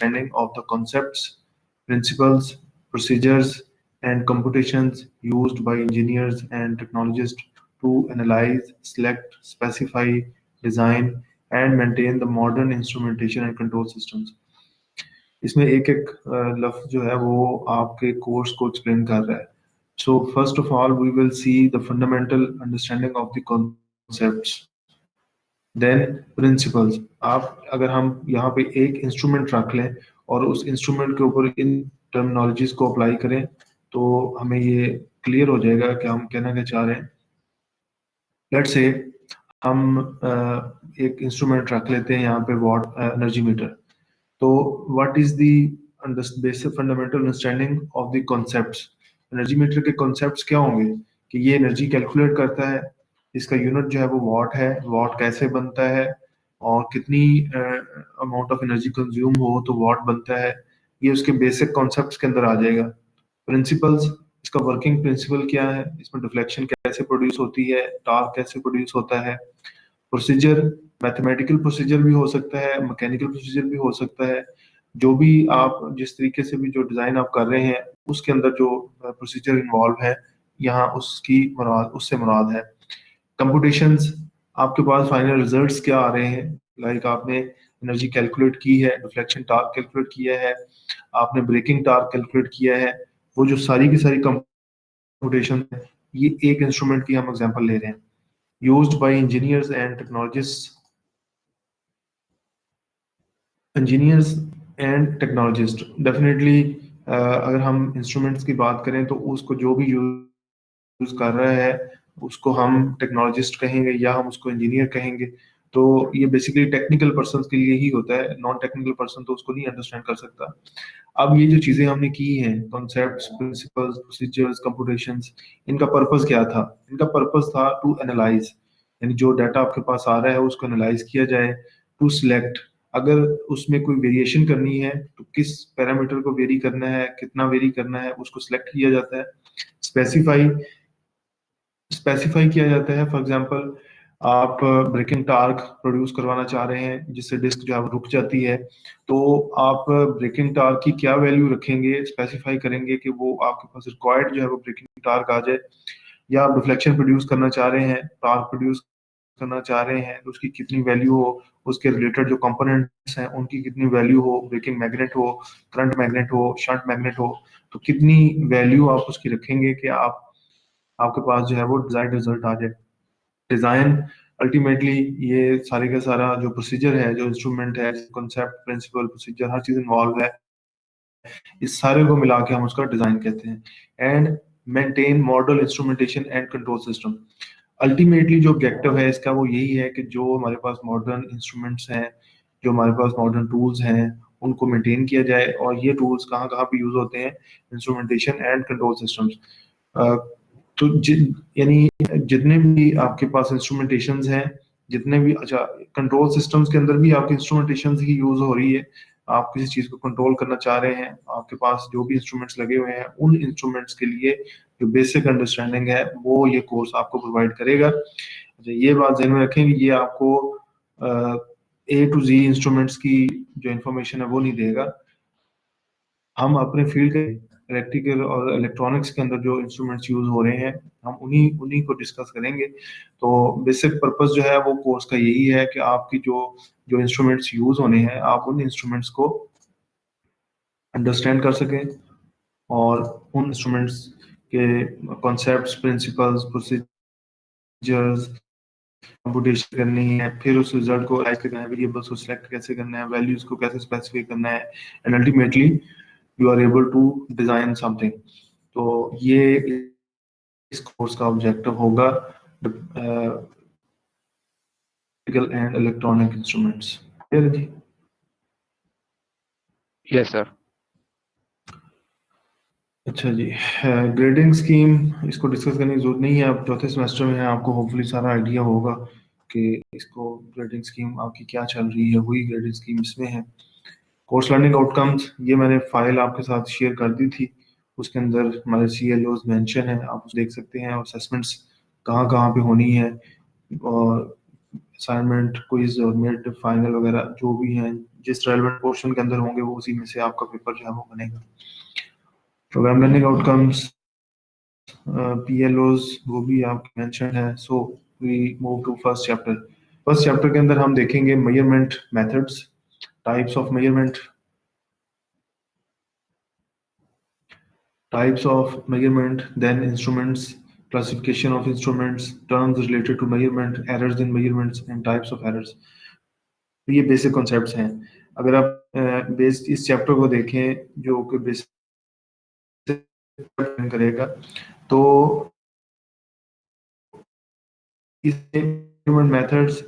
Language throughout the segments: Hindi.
understanding of the concepts, principles, procedures, and computations used by engineers and technologists to analyze, select, specify, design, and maintain the modern instrumentation and control systems. इसमें एक एक लफ्ज जो है वो आपके कोर्स को एक्सप्लेन कर रहा है. So first of all we will see the fundamental understanding of the concepts, then principles. आप अगर हम यहाँ पे एक इंस्ट्रूमेंट रख लें और उस इंस्ट्रूमेंट के ऊपर इन टर्मिनोलॉजीज को अप्लाई करें तो हमें ये क्लियर हो जाएगा कि हम कहना क्या चाह रहे हैं. लेट्स से हम एक इंस्ट्रूमेंट रख लेते हैं यहाँ पे वॉट एनर्जी मीटर. तो what is the basic fundamental understanding of the concepts. Energy meter के कॉन्सेप्ट्स क्या होंगे कि ये एनर्जी कैलकुलेट करता है, इसका यूनिट जो है वो वॉट है, वॉट कैसे बनता है और कितनी अमाउंट ऑफ एनर्जी कंज्यूम हो तो वॉट बनता है. ये उसके बेसिक कॉन्सेप्ट्स के अंदर आ जाएगा. प्रिंसिपल्स, इसका वर्किंग प्रिंसिपल क्या है, इसमें डिफ्लेक्शन कैसे प्रोड्यूस होती है, टॉर्क कैसे प्रोड्यूस होता है. प्रोसीजर, मैथमेटिकल प्रोसीजर भी हो सकता है, मैकेनिकल प्रोसीजर भी हो सकता है. जो भी आप जिस तरीके से भी जो डिजाइन आप कर रहे हैं उसके अंदर जो प्रोसीजर इन्वॉल्व है यहाँ उसकी मुराद उससे मुराद है. कंप्यूटेशंस, आपके पास फाइनल रिजल्ट्स क्या आ रहे हैं. लाइक आपने एनर्जी कैलकुलेट की है, डिफ्लेक्शन टॉर्क कैलकुलेट किया है, आपने ब्रेकिंग टॉर्क कैलकुलेट किया है. वो जो सारी की सारी कंप्यूटेशन है, ये एक इंस्ट्रूमेंट की हम एग्जांपल ले रहे हैं. used by engineers and technologists. Engineers and technologists definitely अगर हम इंस्ट्रूमेंट्स की बात करें तो उसको जो भी यूज कर रहा है उसको हम टेक्नोलॉजिस्ट कहेंगे या हम उसको इंजीनियर कहेंगे. तो ये बेसिकली टेक्निकल पर्सन के लिए ही होता है, नॉन टेक्निकल पर्सन तो उसको नहीं अंडरस्टैंड कर सकता. अब ये जो चीजें हमने की हैं, कॉन्सेप्ट्स, प्रिंसिपल्स, प्रोसीजर्स, कंप्यूटेशंस, इनका पर्पस क्या था. इनका पर्पस था टू एनालाइज, यानी जो डाटा आपके पास आ रहा है उसको एनालाइज किया जाए. टू सिलेक्ट, अगर उसमें कोई वेरिएशन करनी है तो किस पैरामीटर को वेरी करना है, कितना वेरी करना है, उसको सिलेक्ट किया जाता है. स्पेसिफाई, स्पेसिफाई किया जाता है. फॉर एग्जांपल आप ब्रेकिंग टार्क प्रोड्यूस करवाना चाह रहे हैं जिससे डिस्क जो है वो रुक जाती है, तो आप ब्रेकिंग टार्क की क्या वैल्यू रखेंगे, स्पेसिफाई करेंगे कि वो आपके पास रिक्वायर्ड जो है वो ब्रेकिंग टार्क आ जाए. या आप डिफ्लेक्शन प्रोड्यूस करना चाह रहे हैं, टार्क प्रोड्यूस करना चाह रहे हैं तो उसकी कितनी वैल्यू हो, उसके रिलेटेड जो कंपोनेंट्स हैं उनकी कितनी वैल्यू हो, ब्रेकिंग मैग्नेट हो, करंट मैग्नेट हो, शंट मैग्नेट हो, तो कितनी वैल्यू आप उसकी रखेंगे कि आप आपके पास जो है वो डिजायर्ड रिजल्ट आ जाए. डिजाइन, अल्टीमेटली ये सारे का सारा जो प्रोसीजर है, जो इंस्ट्रूमेंट है, कॉन्सेप्ट, प्रिंसिपल, प्रोसीजर, हर चीज इन्वॉल्व है, इस सारे को मिला के हम उसका डिजाइन कहते हैं. And maintain model instrumentation and control system. Ultimately जो ऑब्जेक्टिव है इसका वो यही है कि जो हमारे पास मॉडर्न इंस्ट्रूमेंट्स हैं, जो हमारे पास मॉडर्न टूल्स हैं, उनको मेंटेन किया जाए. और ये टूल्स कहाँ कहाँ पे यूज होते हैं, इंस्ट्रूमेंटेशन एंड कंट्रोल सिस्टम्स. तो यानी जितने भी आपके पास इंस्ट्रूमेंटेशंस हैं, जितने भी, अच्छा, कंट्रोल सिस्टम्स के अंदर भी आपकी इंस्ट्रूमेंटेशंस ही यूज हो रही है. आप किसी चीज को कंट्रोल करना चाह रहे हैं, आपके पास जो भी इंस्ट्रूमेंट्स लगे हुए हैं उन इंस्ट्रूमेंट्स के लिए जो बेसिक अंडरस्टैंडिंग है वो ये कोर्स आपको प्रोवाइड करेगा. अच्छा, ये बात ध्यान में रखें कि ये आपको ए टू जी इंस्ट्रूमेंट्स की जो इंफॉर्मेशन है वो नहीं देगा. हम अपने फील्ड के इलेक्ट्रिकल और इलेक्ट्रॉनिक्स के अंदर जो इंस्ट्रूमेंट्स यूज हो रहे हैं हम उन्हीं उन्हीं को डिस्कस करेंगे. तो बेसिक पर्पस जो है वो कोर्स का यही है कि आपकी जो जो इंस्ट्रूमेंट्स यूज होने हैं आप उन इंस्ट्रूमेंट्स को अंडरस्टैंड कर सकें और उन इंस्ट्रूमेंट्स के कॉन्सेप्ट्स, प्रिंसिपल्स, प्रोसीजर्स, कंप्यूटेशन करनी है, फिर उस रिजल्ट को एनालाइज करना है, वेरिएबल्स को सिलेक्ट कैसे करना है, वैल्यूज को कैसे स्पेसिफाई करना है, and ultimately you are able to design something. तो ये इस कोर्स का ऑब्जेक्टिव होगा, इलेक्ट्रिकल एंड इलेक्ट्रॉनिक इंस्ट्रूमेंट्स. जी. Yes sir. अच्छा जी, ग्रेडिंग स्कीम इसको डिस्कस करने की जरूरत नहीं है. आप चौथे सेमेस्टर में हैं, आपको होपफुली सारा आइडिया होगा कि इसको ग्रेडिंग स्कीम आपकी क्या चल रही है, वही ग्रेडिंग स्कीम इसमें है. कोर्स लर्निंग आउटकम्स, ये मैंने फाइल आपके साथ शेयर कर दी थी, उसके अंदर हमारे CLOs मेंशन है, आप उसे देख सकते हैं. और असेसमेंट्स कहाँ कहाँ पे होनी है, और असाइनमेंट, क्विज और मिड फाइनल वगैरह जो भी हैं जिस रेलेवेंट पोर्शन के अंदर होंगे वो उसी में से आपका पेपर जो है वो बनेगा। प्रोग्राम लर्निंग आउटकम्स, पीएलओज वो भी आप मेंशन है। So we move to first chapter. First chapter के अंदर हम देखेंगे measurement methods, types of measurement, types of measurement, then instruments, classification of instruments, terms related to measurement, errors in measurements and types of errors। तो ये बेसिक कॉन्सेप्ट्स हैं। अगर आप बेस इस चैप्टर को देखें जो कि बेसिक करेगा, तो इस मेथड्स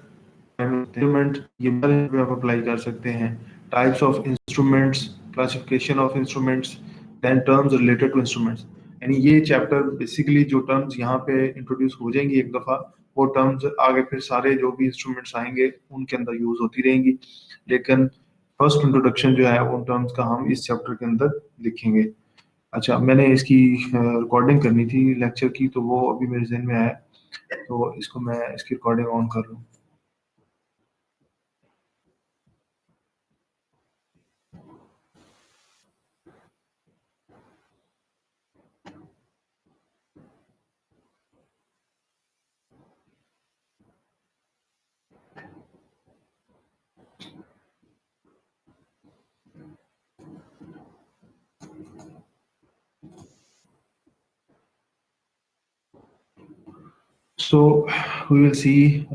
मेजरमेंट ये भी आप अप्लाई कर सकते हैं। Types of instruments, classification of instruments, then terms related to instruments. यानी ये चैप्टर बेसिकली जो टर्म्स यहाँ पे इंट्रोड्यूस हो जाएंगी एक दफा, वो टर्म्स आगे फिर सारे जो भी इंस्ट्रूमेंट्स आएंगे उनके अंदर यूज होती रहेंगी। लेकिन फर्स्ट इंट्रोडक्शन जो है उन टर्म्स का हम इस चैप्टर के अंदर लिखेंगे। अच्छा, मैंने इसकी रिकॉर्डिंग करनी थी लेक्चर की, तो वो अभी मेरे जहन में आया, तो इसको मैं इसकी रिकॉर्डिंग ऑन कर लूँ। So we will see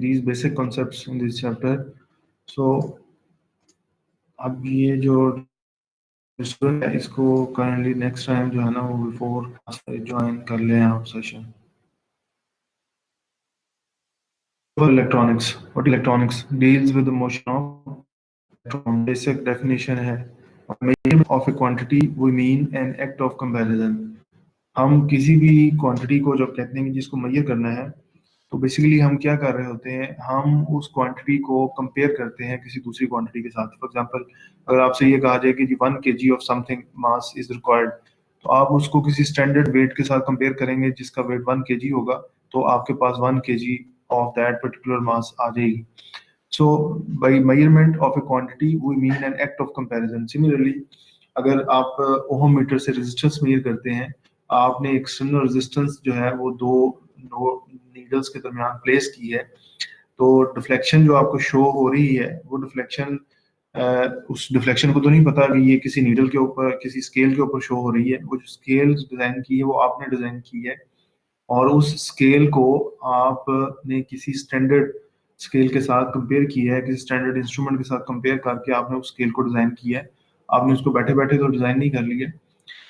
these basic concepts in this chapter. So अब ये जो स्टूडेंट है इसको काइंडली नेक्स्ट टाइम जो है ना वो बिफोर ज्वाइन कर लें आप session. Electronics, what electronics deals with the motion of electron. Basic definition है measurement of a quantity we mean an act of comparison. हम किसी भी क्वांटिटी को जब कहते हैं कि जिसको मेजर करना है, तो बेसिकली हम क्या कर रहे होते हैं, हम उस क्वांटिटी को कंपेयर करते हैं किसी दूसरी क्वांटिटी के साथ। फॉर एग्जांपल, अगर आपसे ये कहा जाए कि जी 1 kg of something mass is required, तो आप उसको किसी स्टैंडर्ड वेट के साथ कंपेयर करेंगे जिसका वेट 1 kg होगा, तो आपके पास 1 kg ऑफ दैट पर्टिकुलर मास आ जाएगी। So by measurement of a quantity we mean an act of comparison. Similarly, अगर आप ओहम मीटर से रेजिस्टेंस मेजर करते हैं, आपने एक्सटर्नल रेजिस्टेंस जो है वो दो नीडल्स के दरमियान प्लेस की है, तो डिफ्लेक्शन जो आपको शो हो रही है वो डिफ्लेक्शन, उस डिफ्लेक्शन को तो नहीं पता कि ये किसी नीडल के ऊपर किसी स्केल के ऊपर शो हो रही है। वो जो स्केल डिजाइन की है वो आपने डिजाइन की है, और उस स्केल को आपने किसी स्टैंडर्ड स्केल के साथ कंपेयर किया है, किसी स्टैंडर्ड इंस्ट्रूमेंट के साथ कंपेयर करके आपने उस स्केल को डिजाइन किया है। आपने उसको बैठे बैठे तो डिजाइन नहीं कर लिया।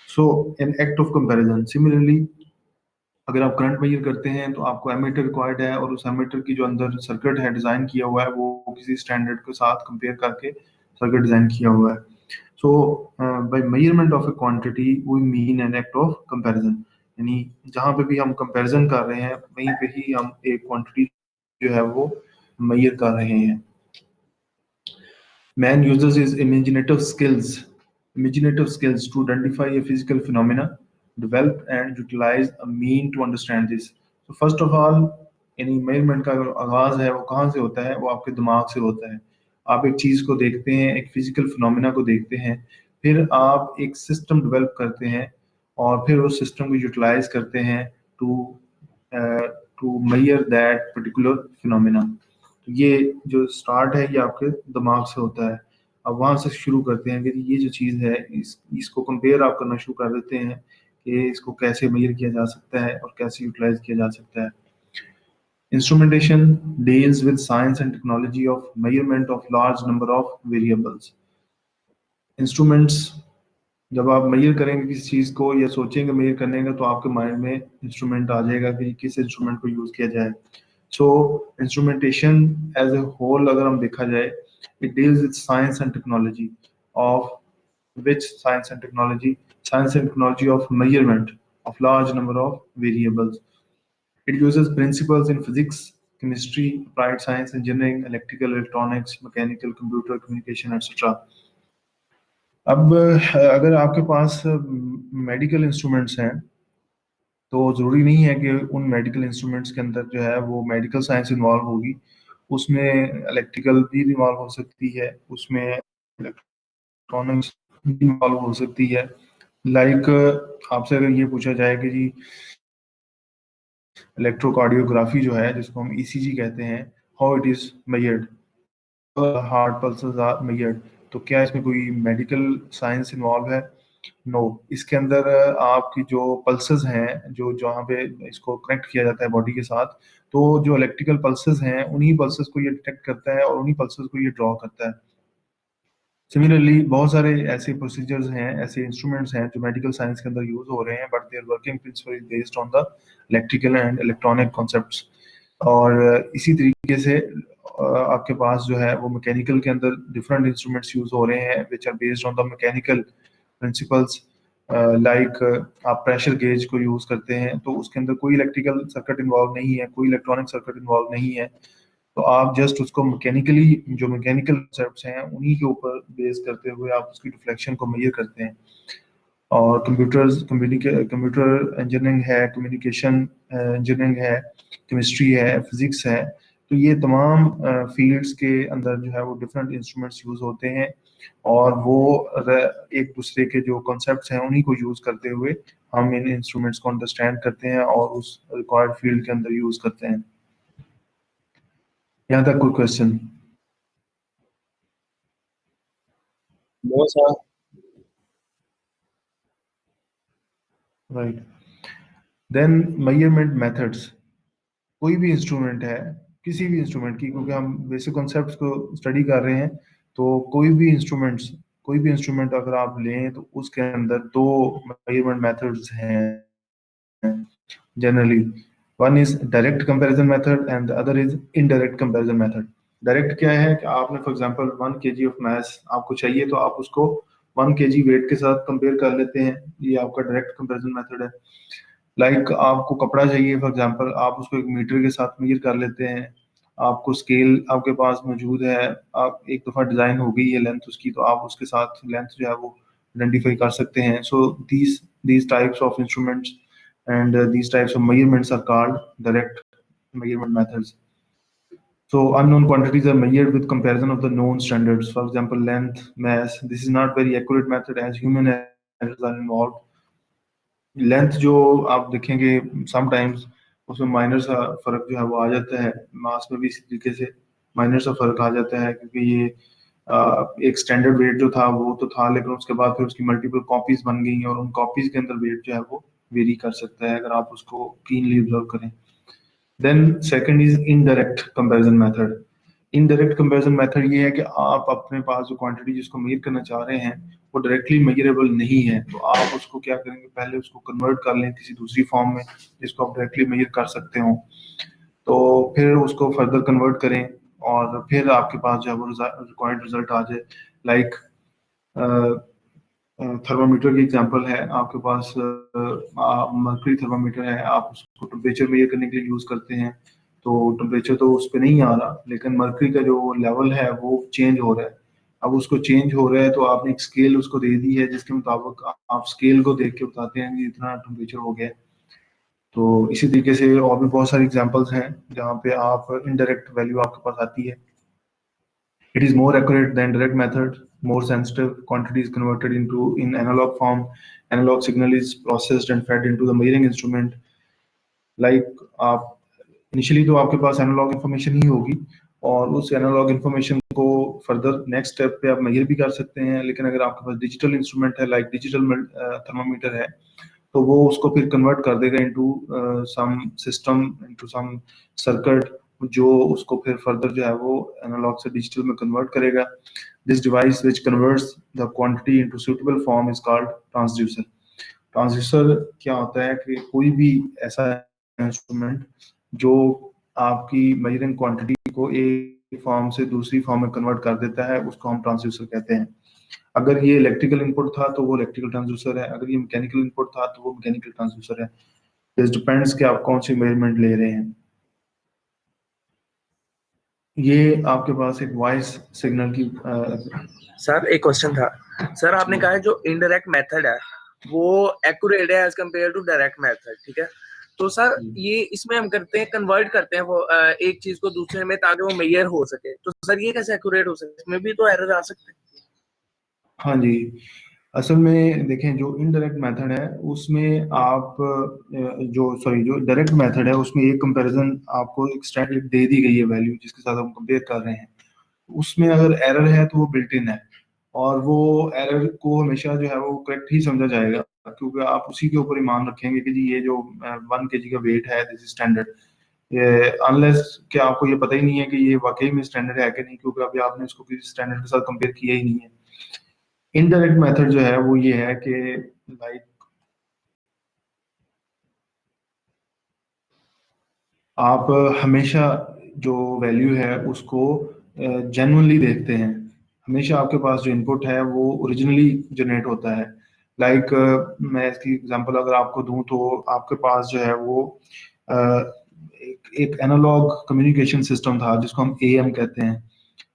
So an act of comparison. Similarly, अगर आप करंट मेजर करते हैं तो आपको एमीटर रिक्वायर्ड है, और उस एमीटर की जो अंदर सर्किट है डिजाइन किया हुआ है वो किसी स्टैंडर्ड के साथ कंपेयर करके सर्किट डिजाइन किया हुआ है। So by measurement of a quantity we mean an act of comparison. यानी जहां पे भी हम कंपैरिजन कर रहे हैं वहीं पे ही हम एक क्वांटिटी जो है वो मेजर कर रहे हैं। Man uses his imaginative skills to identify a physical phenomena, develop and utilize a mean to understand this. So first of all, यानी मेजरमेंट का जो आगाज है वो कहाँ से होता है, वो आपके दिमाग से होता है। आप एक चीज को देखते हैं, एक फिजिकल फिनोमिना को देखते हैं, फिर आप एक सिस्टम डेवलप करते हैं, और फिर उस सिस्टम को यूटिलाइज करते हैं to to measure that particular phenomena. तो ये जो स्टार्ट है ये आपके दिमाग से होता है। अब वहां से शुरू करते हैं कि ये जो चीज़ है इसको कंपेयर आप करना शुरू कर देते हैं कि इसको कैसे मेजर किया जा सकता है और कैसे यूटिलाइज किया जा सकता है। Instrumentation deals with science and technology of measurement of large number of variables. Instruments, जब आप मेजर करेंगे किसी चीज को या सोचेंगे मेजर करने का, तो आपके माइंड में इंस्ट्रूमेंट आ जाएगा कि किस इंस्ट्रूमेंट को यूज किया जाए। सो इंस्ट्रूमेंटेशन एज ए होल अगर हम देखा जाए, it deals with science and technology of which science and technology of measurement of large number of variables. It uses principles in physics, chemistry, applied science, engineering, electrical, electronics, mechanical, computer, communication, etc. अब अगर आपके पास मेडिकल इंस्ट्रूमेंट्स हैं, तो ज़रूरी नहीं है कि उन मेडिकल इंस्ट्रूमेंट्स के अंदर जो है वो मेडिकल साइंस इन्वॉल्व होगी। उसमें इलेक्ट्रिकल भी इन्वॉल्व हो सकती है, उसमें इलेक्ट्रॉनिक्स भी इन्वॉल्व हो सकती है। लाइक आपसे अगर ये पूछा जाए कि जी इलेक्ट्रोकार्डियोग्राफी जो है, जिसको हम ईसीजी कहते हैं, how it is measured, heart pulses are measured, तो क्या इसमें कोई मेडिकल साइंस इन्वॉल्व है? नो। इसके अंदर आपकी जो पल्सेस हैं, जो जहाँ पे इसको कनेक्ट किया जाता है बॉडी के साथ, तो जो इलेक्ट्रिकल पल्सेस हैं उन्हीं पल्सेस को ये डिटेक्ट करता है और उन्हीं पल्सेस को ये ड्रॉ करता है। सिमिलरली बहुत सारे ऐसे प्रोसीजर्स हैं, ऐसे इंस्ट्रूमेंट्स हैं जो मेडिकल साइंस के अंदर यूज हो रहे हैं, but their working principle is based on the electrical and electronic concepts. और इसी तरीके से आपके पास जो है वो मैकेनिकल के अंदर डिफरेंट इंस्ट्रूमेंट्स यूज हो रहे हैं which are based on the mechanical principles. Like आप प्रेशर गेज को यूज करते हैं तो उसके अंदर कोई इलेक्ट्रिकल सर्किट इन्वॉल्व नहीं है, कोई इलेक्ट्रॉनिक सर्किट इन्वॉल्व नहीं है, तो आप जस्ट उसको मैकेनिकली, जो मैकेनिकल कॉन्सेप्ट्स हैं उन्हीं के ऊपर बेस करते हुए आप उसकी डिफ्लेक्शन को मेजर करते हैं। और कंप्यूटर इंजीनियरिंग है, कम्युनिकेशन इंजीनियरिंग है, केमिस्ट्री है, फिजिक्स है, तो ये तमाम फील्ड्स के अंदर जो है वो डिफरेंट इंस्ट्रूमेंट्स यूज होते हैं, और वो एक दूसरे के जो कॉन्सेप्ट्स हैं उन्हीं को यूज करते हुए हम इन इंस्ट्रूमेंट्स को अंडरस्टैंड करते हैं और उस रिक्वायर्ड फील्ड के अंदर यूज करते हैं। यहाँ तक कोई क्वेश्चन? बहुत सारा। राइट। Then measurement methods. कोई भी इंस्ट्रूमेंट है, किसी भी इंस्ट्रूमेंट की, क्योंकि हम बेसिक कॉन्सेप्ट्स को स्टडी कर रहे हैं, तो कोई भी इंस्ट्रूमेंट अगर आप लें तो उसके अंदर दो मेजरमेंट मेथड्स हैं generally. One is direct comparison method and the other is indirect comparison method. Direct क्या है कि आपने for example 1 kg of mass आपको चाहिए, तो आप उसको 1 kg वेट के साथ कंपेयर कर लेते हैं, ये आपका डायरेक्ट कंपैरिजन मेथड है। लाइक आपको कपड़ा चाहिए फॉर एग्जांपल, आप उसको 1 मीटर के साथ मेजर कर लेते हैं, आपको स्केल आपके पास मौजूद है, आप एक दफ़ा डिज़ाइन हो गई है लेंथ उसकी, तो आप उसके साथ लेंथ जो है वो आइडेंटिफाई कर सकते हैं। सो these types of instruments and these types of measurements are called direct measurement methods. So unknown quantities are measured with comparison of the known standards. For example, length, mass. This is not very accurate method as human errors are involved. Length जो आप देखेंगे समटाइम्स उसमें माइनर सा फर्क जो है वो आ जाता है, मास में भी इसी तरीके से माइनर सा फर्क आ जाता है, क्योंकि ये एक स्टैंडर्ड वेट जो था वो तो था, लेकिन उसके बाद फिर उसकी मल्टीपल कॉपीज बन गई और उन कॉपीज के अंदर वेट जो है वो वेरी कर सकता है अगर आप उसको कीनली ऑब्जर्व करें। Then second is indirect comparison method. Indirect comparison method ये है कि आप अपने पास जो क्वांटिटी जिसको मेजर करना चाह रहे हैं वो डायरेक्टली मेजरेबल नहीं है, तो आप उसको क्या करेंगे, पहले उसको कन्वर्ट कर लें किसी दूसरी फॉर्म में जिसको आप डायरेक्टली मेजर कर सकते हो, तो फिर उसको फर्दर कन्वर्ट करें और फिर आपके पास जो है वो रिक्वायर्ड रिजल्ट आ जाए। लाइक थर्मामीटर की एग्जांपल है, आपके पास मर्करी थर्मामीटर है, आप उसको टेम्परेचर मेजर करने के लिए यूज करते हैं, तो टेम्परेचर तो उस पर नहीं आ रहा, लेकिन मर्करी का जो लेवल है वो चेंज हो रहा है। अब उसको चेंज हो रहा है तो आपने एक स्केल उसको दे दी है जिसके मुताबिक आप स्केल को देख के बताते हैं कि इतना टेम्परेचर हो गया है। तो इसी तरीके से और भी बहुत सारी एग्जांपल्स हैं जहाँ पे आप इनडायरेक्ट वैल्यू आपके पास आती है। It is more accurate than direct method, more sensitive. Quantity is converted into in analog form. Analog signal is processed and fed into the measuring instrument. Like आप इनिशियली तो आपके पास एनालॉग इन्फॉर्मेशन ही होगी, और उस एनालॉग इन्फॉर्मेशन को फर्दर नेक्स्ट स्टेप पे आप मेजर भी कर सकते हैं, लेकिन अगर आपके पास डिजिटल इंस्ट्रूमेंट है, लाइक डिजिटल थर्मामीटर है, तो वो उसको फिर कन्वर्ट कर देगा into some system, into some circuit, जो उसको फिर फर्दर जो है वो एनालॉग से डिजिटल में कन्वर्ट करेगा। This device which converts the quantity into suitable form is called transducer. Transducer क्या होता है कि कोई भी ऐसा इंस्ट्रूमेंट जो आपकी मेजरिंग क्वांटिटी को एक फॉर्म से दूसरी फॉर्म में कन्वर्ट कर देता है उसको हम ट्रांसड्यूसर कहते हैं। अगर ये इलेक्ट्रिकल इनपुट था तो वो इलेक्ट्रिकल ट्रांसड्यूसर है, अगर ये मैकेनिकल इनपुट था तो वो मैकेनिकल ट्रांसड्यूसर है। दिस डिपेंड्स कि आप कौन सी मेजरमेंट ले रहे हैं। ये आपके पास एक वॉइस सिग्नल की सर एक क्वेश्चन था। सर आपने कहा है जो इनडायरेक्ट मेथड है वो एक्यूरेट है as compare to direct method, ठीक है, तो सर ये इसमें हम करते हैं, कन्वर्ट करते हैं वो एक चीज को दूसरे में ताकि वो मेजर हो सके। तो सर ये कैसे एक्यूरेट हो सके, इसमें भी तो एरर आ सकते हैं। हाँ जी, असल में देखें जो इनडायरेक्ट मेथड है उसमें आप जो डायरेक्ट मेथड है उसमें एक कंपैरिजन आपको एक स्टैटिक दे दी गई है वैल्यू जिसके साथ हम कंपेयर कर रहे हैं। उसमें अगर एरर है तो वो बिल्ट इन है, और वो एरर को हमेशा जो है वो करेक्ट ही समझा जाएगा, क्योंकि आप उसी के ऊपर ईमान रखेंगे कि जी ये जो 1 kg का वेट है दिस इज स्टैंडर्ड, ये अनलेस कि आपको ये पता ही नहीं है कि ये वाकई में स्टैंडर्ड है कि नहीं, क्योंकि अभी आपने इसको किसी स्टैंडर्ड के साथ कंपेयर किया ही नहीं है। इनडायरेक्ट मेथड जो है वो ये है कि लाइक आप हमेशा जो वैल्यू है उसको जेन्युइनली देखते हैं। हमेशा आपके पास जो इनपुट है वो ओरिजिनली जनरेट होता है। लाइक मैं इसकी एग्जांपल अगर आपको दूं तो आपके पास जो है वो अ, एक एनालॉग कम्युनिकेशन सिस्टम था जिसको हम एएम कहते हैं।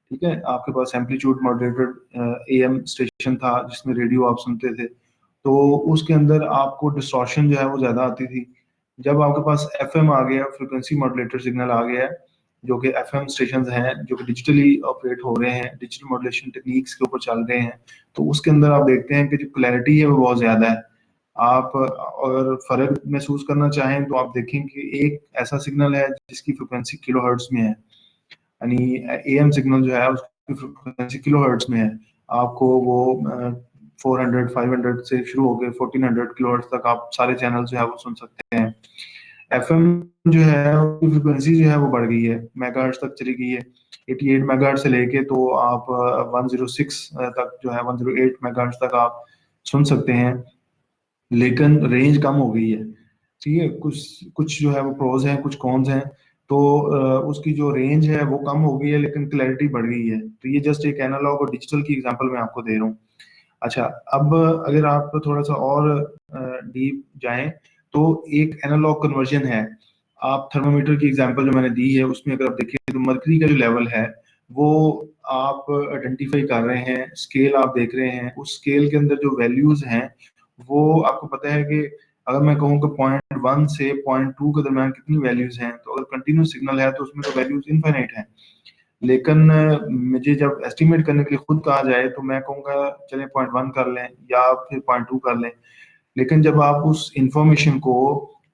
ठीक है, आपके पास एम्पलीट्यूड मॉड्यूलेटेड एएम स्टेशन था जिसमें रेडियो आप सुनते थे, तो उसके अंदर आपको डिस्टॉर्शन जो है वो ज्यादा आती थी। जब आपके पास एफएम आ गया, फ्रिक्वेंसी मॉड्यूलेटेड सिग्नल आ गया है, जो कि एफएम स्टेशन हैं जो कि डिजिटली ऑपरेट हो रहे हैं, डिजिटल मॉड्यूलेशन टेक्निक्स के ऊपर चल रहे हैं, तो उसके अंदर आप देखते हैं कि जो क्लैरिटी है वो बहुत ज्यादा है। आप अगर फर्क महसूस करना चाहें तो आप देखें कि एक ऐसा सिग्नल है जिसकी फ्रिक्वेंसी किलोहर्ट्ज में है, यानी एएम सिग्नल जो है उसकी फ्रिक्वेंसी किलोहर्ट्ज में है। आपको वो 400 500 से शुरू होकर 1400 किलोहर्ट्ज तक आप सारे चैनल जो है वो सुन सकते हैं। एफएम जो है उसकी फ्रिक्वेंसी जो है वो बढ़ गई है, मेगाहर्ट्ज तक चली गई है। 88 मेगाहर्ट्ज से लेके तो आप 106 तक जो है 108 मेगाहर्ट्ज तक आप सुन सकते हैं, लेकिन रेंज कम हो गई है। ठीक है, कुछ कुछ जो है वो प्रोज हैं, कुछ कॉन्स हैं। तो उसकी जो रेंज है वो कम हो गई है लेकिन क्लैरिटी बढ़ गई है। तो ये जस्ट एक एनालॉग और डिजिटल की एग्जांपल मैं आपको दे रहा हूँ। अच्छा, अब अगर आप थोड़ा सा और डीप जाएं तो एक एनालॉग कन्वर्जन है। आप थर्मामीटर की एग्जांपल जो मैंने दी है उसमें अगर आप देखें तो मर्करी का जो लेवल है वो आप आइडेंटिफाई कर रहे हैं, स्केल आप देख रहे हैं, उस स्केल के अंदर जो वैल्यूज हैं वो आपको पता है कि अगर मैं कहूँ कि 0.1 से 0.2 के दरमियान कितनी वैल्यूज हैं, तो अगर कंटिन्यूस सिग्नल है तो उसमें तो वैल्यूज इनफाइनाइट हैं। लेकिन मुझे जब एस्टिमेट करने के लिए खुद कहा जाए तो मैं कहूँगा चलें 0.1 कर लें या फिर 0.2 कर लें। लेकिन जब आप उस इंफॉर्मेशन को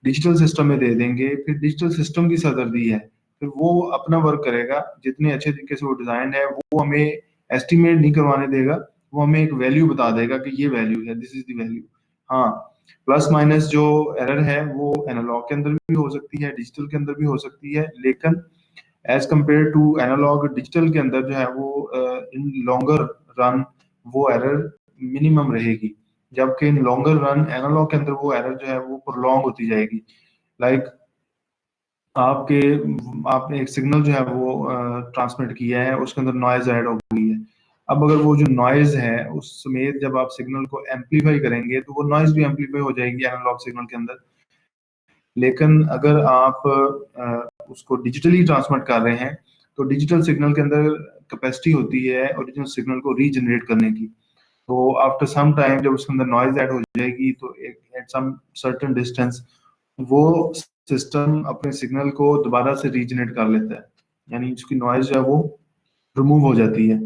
डिजिटल सिस्टम में दे देंगे, फिर डिजिटल सिस्टम की सरदर्दी है, फिर वो अपना वर्क करेगा, जितने अच्छे तरीके से वो डिजाइन है वो हमें एस्टिमेट नहीं करवाने देगा, वो हमें एक वैल्यू बता देगा कि ये वैल्यू है, दिस इज द वैल्यू। हाँ, प्लस माइनस जो एरर है वो एनालॉग के अंदर भी हो सकती है, डिजिटल के अंदर भी हो सकती है, लेकिन as compare to analogue digital के अंदर जो है वो इन लॉन्गर रन वो एरर मिनिमम रहेगी, जबकि इन लॉन्गर रन एनालॉग के अंदर वो एरर जो है वो प्रोलॉन्ग होती जाएगी। लाइक आपके आपने एक सिग्नल जो है वो ट्रांसमिट किया है, उसके अंदर नॉइज ऐड हो गई है। अब अगर वो जो नॉइज है उस समेत जब आप सिग्नल को एम्पलीफाई करेंगे तो वो नॉइज भी एम्पलीफाई हो जाएगी एनालॉग सिग्नल के अंदर। लेकिन अगर आप उसको डिजिटली ट्रांसमिट कर रहे हैं तो डिजिटल सिग्नल के अंदर कैपेसिटी होती है ओरिजिनल सिग्नल को रीजनरेट करने की। तो आफ्टर सम टाइम जब उसके अंदर नॉइज ऐड हो जाएगी तो एट सम सर्टेन डिस्टेंस वो सिस्टम अपने सिग्नल को दोबारा से रीजनरेट कर लेता है, यानी उसकी नॉइज जो है वो रिमूव हो जाती है।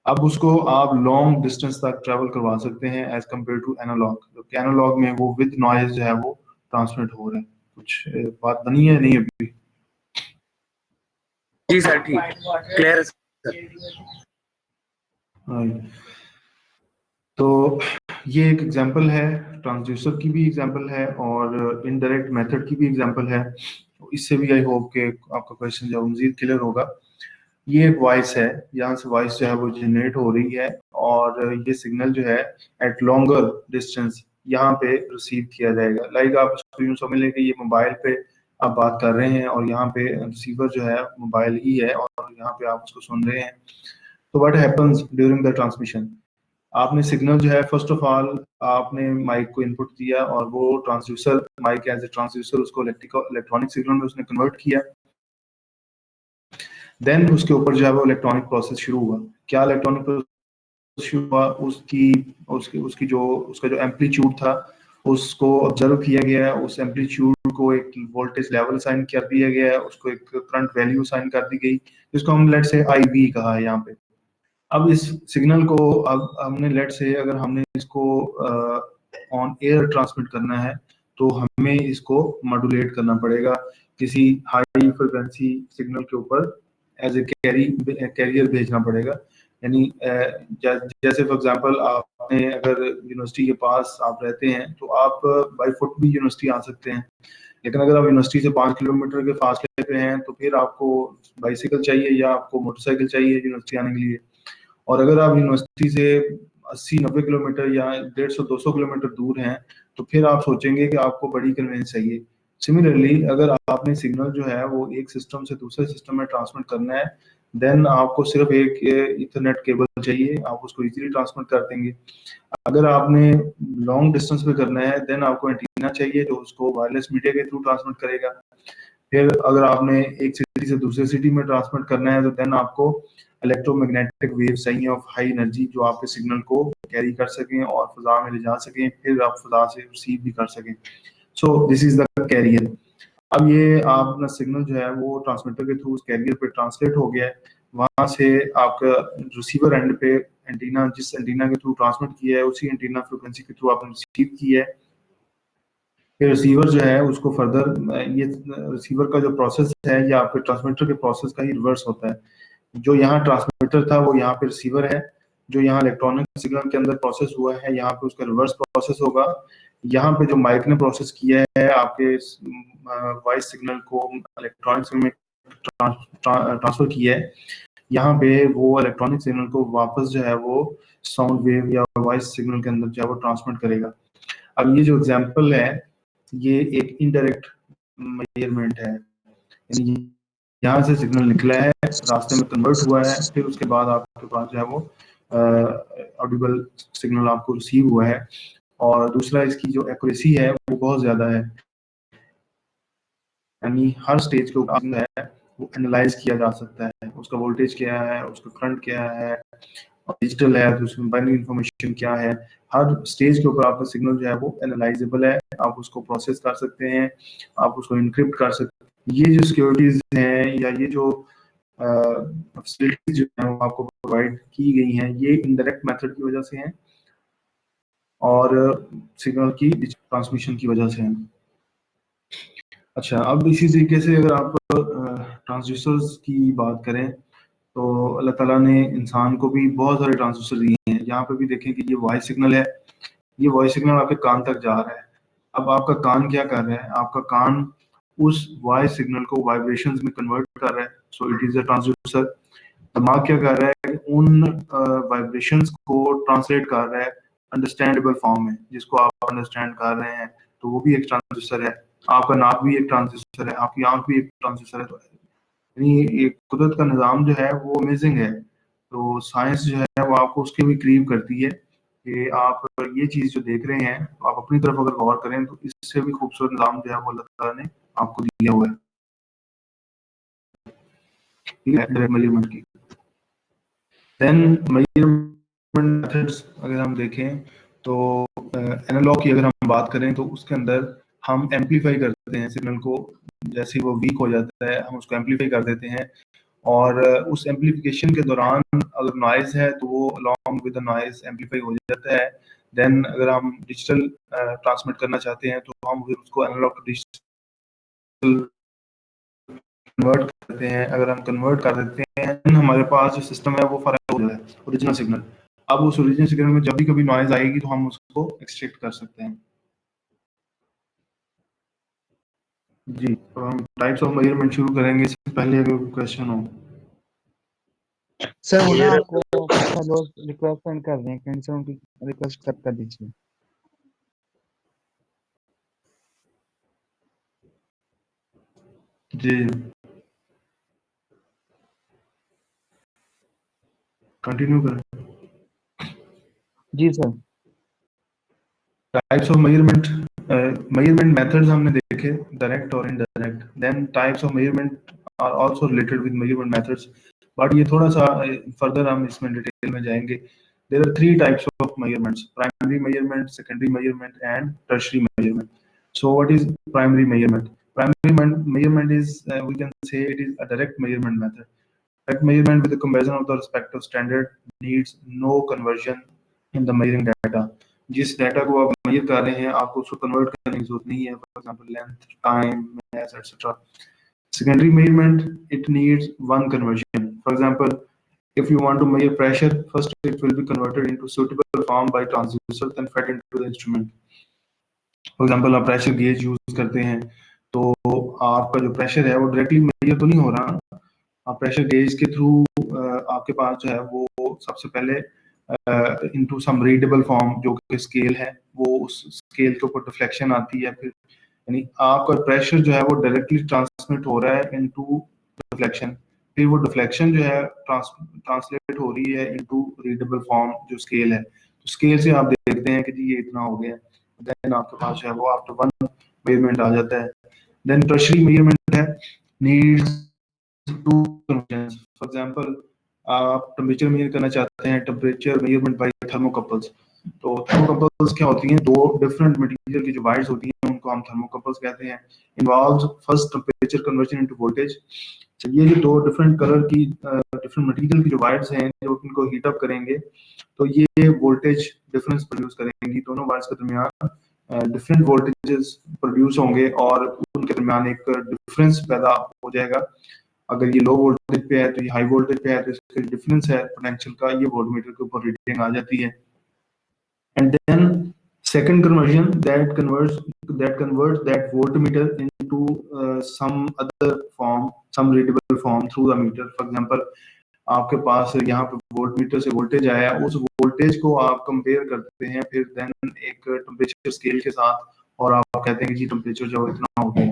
अब उसको आप लॉन्ग डिस्टेंस तक ट्रेवल करवा सकते हैं एज कम्पेयर टू एनालॉग, जबकि एनालॉग में वो विद नॉइज जो है वो ट्रांसमिट हो रहा है। कुछ बात बनी है नहीं अभी? जी सर, ठीक, क्लियर है सर। हाँ, तो ये एक एग्जांपल है, ट्रांसड्यूसर की भी एग्जांपल है और इनडायरेक्ट मेथड की भी एग्जांपल है। इससे भी आई होप कि आपका क्वेश्चन जो मजीद क्लियर होगा। ये एक वॉइस है, यहाँ से वॉइस जो है वो जनरेट हो रही है और ये सिग्नल जो है एट लॉन्गर डिस्टेंस यहाँ पे रिसीव किया जाएगा। लाइक आप इसको यूँ समझ लें कि ये मोबाइल पे आप बात कर रहे हैं और यहाँ पे रिसीवर जो है मोबाइल ही है और यहाँ पे आप उसको सुन रहे हैं। तो what happens during the transmission, आपने सिग्नल जो है फर्स्ट ऑफ ऑल आपने माइक को इनपुट दिया और वो transducer mic as a transducer उसको इलेक्ट्रॉनिक सिग्नल में उसने कन्वर्ट किया। देन उसके ऊपर जो है वो इलेक्ट्रॉनिक प्रोसेस शुरू हुआ। क्या इलेक्ट्रॉनिक प्रोसेस शुरू हुआ? उसकी उसकी उसकी जो उसका जो एम्पलीट्यूड था उसको ऑब्जर्व किया गया है, उस एम्पलीट्यूड को एक वोल्टेज लेवल साइन कर दिया गया है, उसको एक करंट वैल्यू साइन कर दी गई, जिसको हम लेट से आई वी कहा है यहाँ पे। अब इस सिग्नल को अब हमने लेट से अगर हमने इसको ऑन एयर ट्रांसमिट करना है तो हमें इसको मॉड्यूलेट करना पड़ेगा किसी हाई फ्रिक्वेंसी सिग्नल के ऊपर, एज ए कैरियर भेजना पड़ेगा। यानी जैसे फॉर एग्जांपल आपने अगर यूनिवर्सिटी के पास आप रहते हैं तो आप बाई फुट भी यूनिवर्सिटी आ सकते हैं, लेकिन अगर आप यूनिवर्सिटी से 5 किलोमीटर के फासले पे हैं तो फिर आपको बाइसिकल चाहिए या आपको मोटरसाइकिल चाहिए यूनिवर्सिटी आने के लिए। और अगर आप यूनिवर्सिटी से 80-90 किलोमीटर या 150-200 किलोमीटर दूर हैं तो फिर आप सोचेंगे कि आपको बड़ी कन्वेंस चाहिए। सिमिलरली अगर आपने सिग्नल जो है वो एक सिस्टम से दूसरे सिस्टम में ट्रांसमिट करना है, देन आपको सिर्फ एक इथरनेट केबल चाहिए, आप उसको इजीली ट्रांसमिट कर देंगे। अगर आपने लॉन्ग डिस्टेंस पे करना है देन आपको एंटीना चाहिए जो उसको वायरलेस मीडिया के थ्रू ट्रांसमिट करेगा। फिर अगर आपने एक सिटी से दूसरे सिटी में ट्रांसमिट करना है तो देन आपको इलेक्ट्रोमैग्नेटिक वेव चाहिए ऑफ हाई एनर्जी जो आपके सिग्नल को कैरी कर सकें और फजा में ले जा सकें, फिर आप फजा से रिसीव भी कर सकें। So this is the carrier. अब ये आप अपना सिग्नल जो है वो ट्रांसमीटर के थ्रू उस कैरियर पे ट्रांसलेट हो गया है, वहां से आपका रिसीवर एंड पे एंटीना, जिस एंटीना के थ्रू ट्रांसमिट किया है उसी एंटीना फ्रिक्वेंसी के थ्रू आपने रिसीव किया है। फिर रिसीवर जो है उसको फर्दर, ये रिसीवर का जो प्रोसेस है ये आपके ट्रांसमीटर के प्रोसेस का ही रिवर्स होता है। जो यहाँ ट्रांसमीटर था वो यहाँ पे रिसीवर है, जो यहाँ इलेक्ट्रॉनिक सिग्नल के अंदर प्रोसेस हुआ है यहाँ पे उसका रिवर्स प्रोसेस होगा। यहाँ पे जो माइक ने प्रोसेस किया है आपके वॉइस सिग्नल को इलेक्ट्रॉनिक सिग्नल में ट्रांसफर किया है, यहाँ पे वो इलेक्ट्रॉनिक सिग्नल को वापस जो है वो साउंड वेव या वॉइस सिग्नल के अंदर जो है वो ट्रांसमिट करेगा। अब ये जो एग्जांपल है ये एक इनडायरेक्ट मेजरमेंट है, यानी यहाँ से सिग्नल निकला है, रास्ते में कन्वर्ट हुआ है, फिर उसके बाद आपके पास जो है वो ऑडिबल सिग्नल आपको रिसीव हुआ है। और दूसरा इसकी जो एक्यूरेसी है वो बहुत ज़्यादा है, यानी हर स्टेज के ऊपर है वो एनालाइज किया जा सकता है, उसका वोल्टेज क्या है, उसका करंट क्या है, डिजिटल है तो उसमें बाइनरी इंफॉर्मेशन क्या है। हर स्टेज के ऊपर आपका सिग्नल जो है वो एनालाइजेबल है, आप उसको प्रोसेस कर सकते हैं, आप उसको इनक्रिप्ट कर सकते हैं। ये जो सिक्योरिटीज हैं या ये जो फैसिलिटीज जो है वो आपको प्रोवाइड की गई हैं ये इनडायरेक्ट मेथड की वजह से हैं और सिग्नल की ट्रांसमिशन की वजह से हैं। अच्छा, अब इसी तरीके से अगर आप ट्रांसड्यूसर्स की बात करें तो अल्लाह ताला ने इंसान को भी बहुत सारे ट्रांसड्यूसर दिए हैं। यहाँ पे भी देखें कि ये वॉइस सिग्नल है, ये वॉइस सिग्नल आपके कान तक जा रहा है। अब आपका कान क्या कर रहा है, आपका कान उस वॉइस सिग्नल को वाइब्रेशंस में कन्वर्ट कर रहा है, so it is a transducer. दिमाग क्या कर रहा है, उन वाइब्रेशंस को ट्रांसलेट कर रहा है अंडरस्टैंडेबल फॉर्म में, जिसको आप अंडरस्टैंड कर रहे हैं, तो वो भी एक ट्रांसड्यूसर है। आपका नाक भी एक ट्रांसड्यूसर है, आपकी आंख भी एक ट्रांसड्यूसर है। तो यानी एक कुदरत का निज़ाम जो है वो अमेजिंग है। तो साइंस जो है वो आपको उसके भी करीब करती है कि आप ये चीज़ जो देख रहे हैं आप अपनी तरफ अगर गौर करें तो इससे भी खूबसूरत निज़ाम जो है वो अल्लाह ताला ने आपको दिया हुआ है। ठीक है, मेजरमेंट की। देन मेजरमेंट मेथड्स अगर हम देखें तो एनालॉग की अगर हम बात करें तो उसके अंदर हम एम्पलीफाई करते हैं सिग्नल को, जैसे ही वो वीक हो जाता है हम उसको एम्पलीफाई कर देते हैं और उस एम्पलीफिकेशन के दौरान अगर नॉइज है तो वो along with the noise amplify हो जाता है। देन अगर हम डिजिटल ट्रांसमिट करना चाहते हैं तो हम फिर उसको एनालॉग टू डिजिटल कन्वर्ट करते हैं। अगर हम कन्वर्ट कर देते हैं then हमारे पास जो सिस्टम है वो फर्क हो जाता है ओरिजिनल सिग्नल। अब उस ओरिजिनल सिग्नल में जब भी कभी नॉइज आएगी तो हम उसको एक्सट्रैक्ट कर सकते हैं। जी, तो हम टाइप्स ऑफ मेजरमेंट शुरू करेंगे, इससे पहले अगर कोई क्वेश्चन हो। सर वो ना आपको कुछ लोग रिक्वेस्ट सेंड कर रहे हैं, कैंसिल उनकी रिक्वेस्ट कर दीजिए। जी, कंटिन्यू करें। जी sir. Types of measurement, measurement methods हमने देखे डायरेक्ट और indirect. Then types of measurement are also related with measurement methods, but ये थोड़ा सा फर्दर हम इसमें डिटेल में जाएंगे। there are three types of measurements: primary measurement, secondary measurement, and tertiary measurement. So what is primary measurement? Measurement is, we can say it is a direct measurement method. Direct measurement with the comparison of the respective standard needs no conversion in the measuring data. जिस डाटा को आप मेजर कर रहे हैं आपको उसको कन्वर्ट करने की जरूरत नहीं है, for example length, time, mass, etcetera. Secondary measurement, it needs one conversion. For example, if you want to measure pressure, first it will be converted into suitable form by transducer, then fed into the instrument. For example, आप प्रेशर गेज यूज करते हैं तो आपका जो प्रेशर है वो डायरेक्टली मेजर तो नहीं हो रहा. आप प्रेशर गेज के थ्रू आपके पास जो है वो सबसे पहले इनटू सम रीडेबल फॉर्म जो कि स्केल है, वो उस स्केल के ऊपर डिफ्लेक्शन आती है, फिर यानी आपका प्रेशर जो है वो डायरेक्टली ट्रांसमिट हो रहा है इनटू डिफ्लेक्शन, फिर वो डिफ्लेक्शन जो है ट्रांसलेट हो रही है इनटू रीडेबल फॉर्म जो स्केल है. तो स्केल से आप देखते हैं कि जी ये इतना हो गया, देन आपके पास जो है वो आफ्टर वन मेजरमेंट आ जाता है. देन टर्शियरी मेजरमेंट है, needs to conversions. For example, आप टेम्परेचर मेजर करना चाहते हैं, टेम्परेचर मेजरमेंट बाय थर्मोकपल्स. तो थर्मोकपल्स क्या होती हैं? दो डिफरेंट मटेरियल की जो वायर्स होती हैं उनको हम थर्मोकपल्स कहते हैं. Involves first temperature conversion into voltage. ये जो दो डिफरेंट कलर की डिफरेंट मटेरियल की जो वायर्स हैं जो इनको हीट अप करेंगे तो ये वोल्टेज डिफरेंस प्रोड्यूस करेंगी. दोनों वायर्स के दरमियान डिफरेंट वोल्टेजेस प्रोड्यूस होंगे और उनके दरमियान एक डिफरेंस पैदा हो जाएगा. अगर ये लो वोल्टेज पे है तो ये हाई वोल्टेज पे है, तो इसका डिफरेंस है पोटेंशियल का, ये वोल्टमीटर के ऊपर रीडिंग आ जाती है. And then second conversion that converts that voltmeter into some other form, some readable form through the meter. For example, आपके पास यहाँ पे वोल्टमीटर से वोल्टेज आया, उस वोल्टेज को आप कंपेयर करते हैं फिर देन एक टेम्परेचर स्केल के साथ, और आप कहते हैं कि जी टेम्परेचर जो इतना हो गया.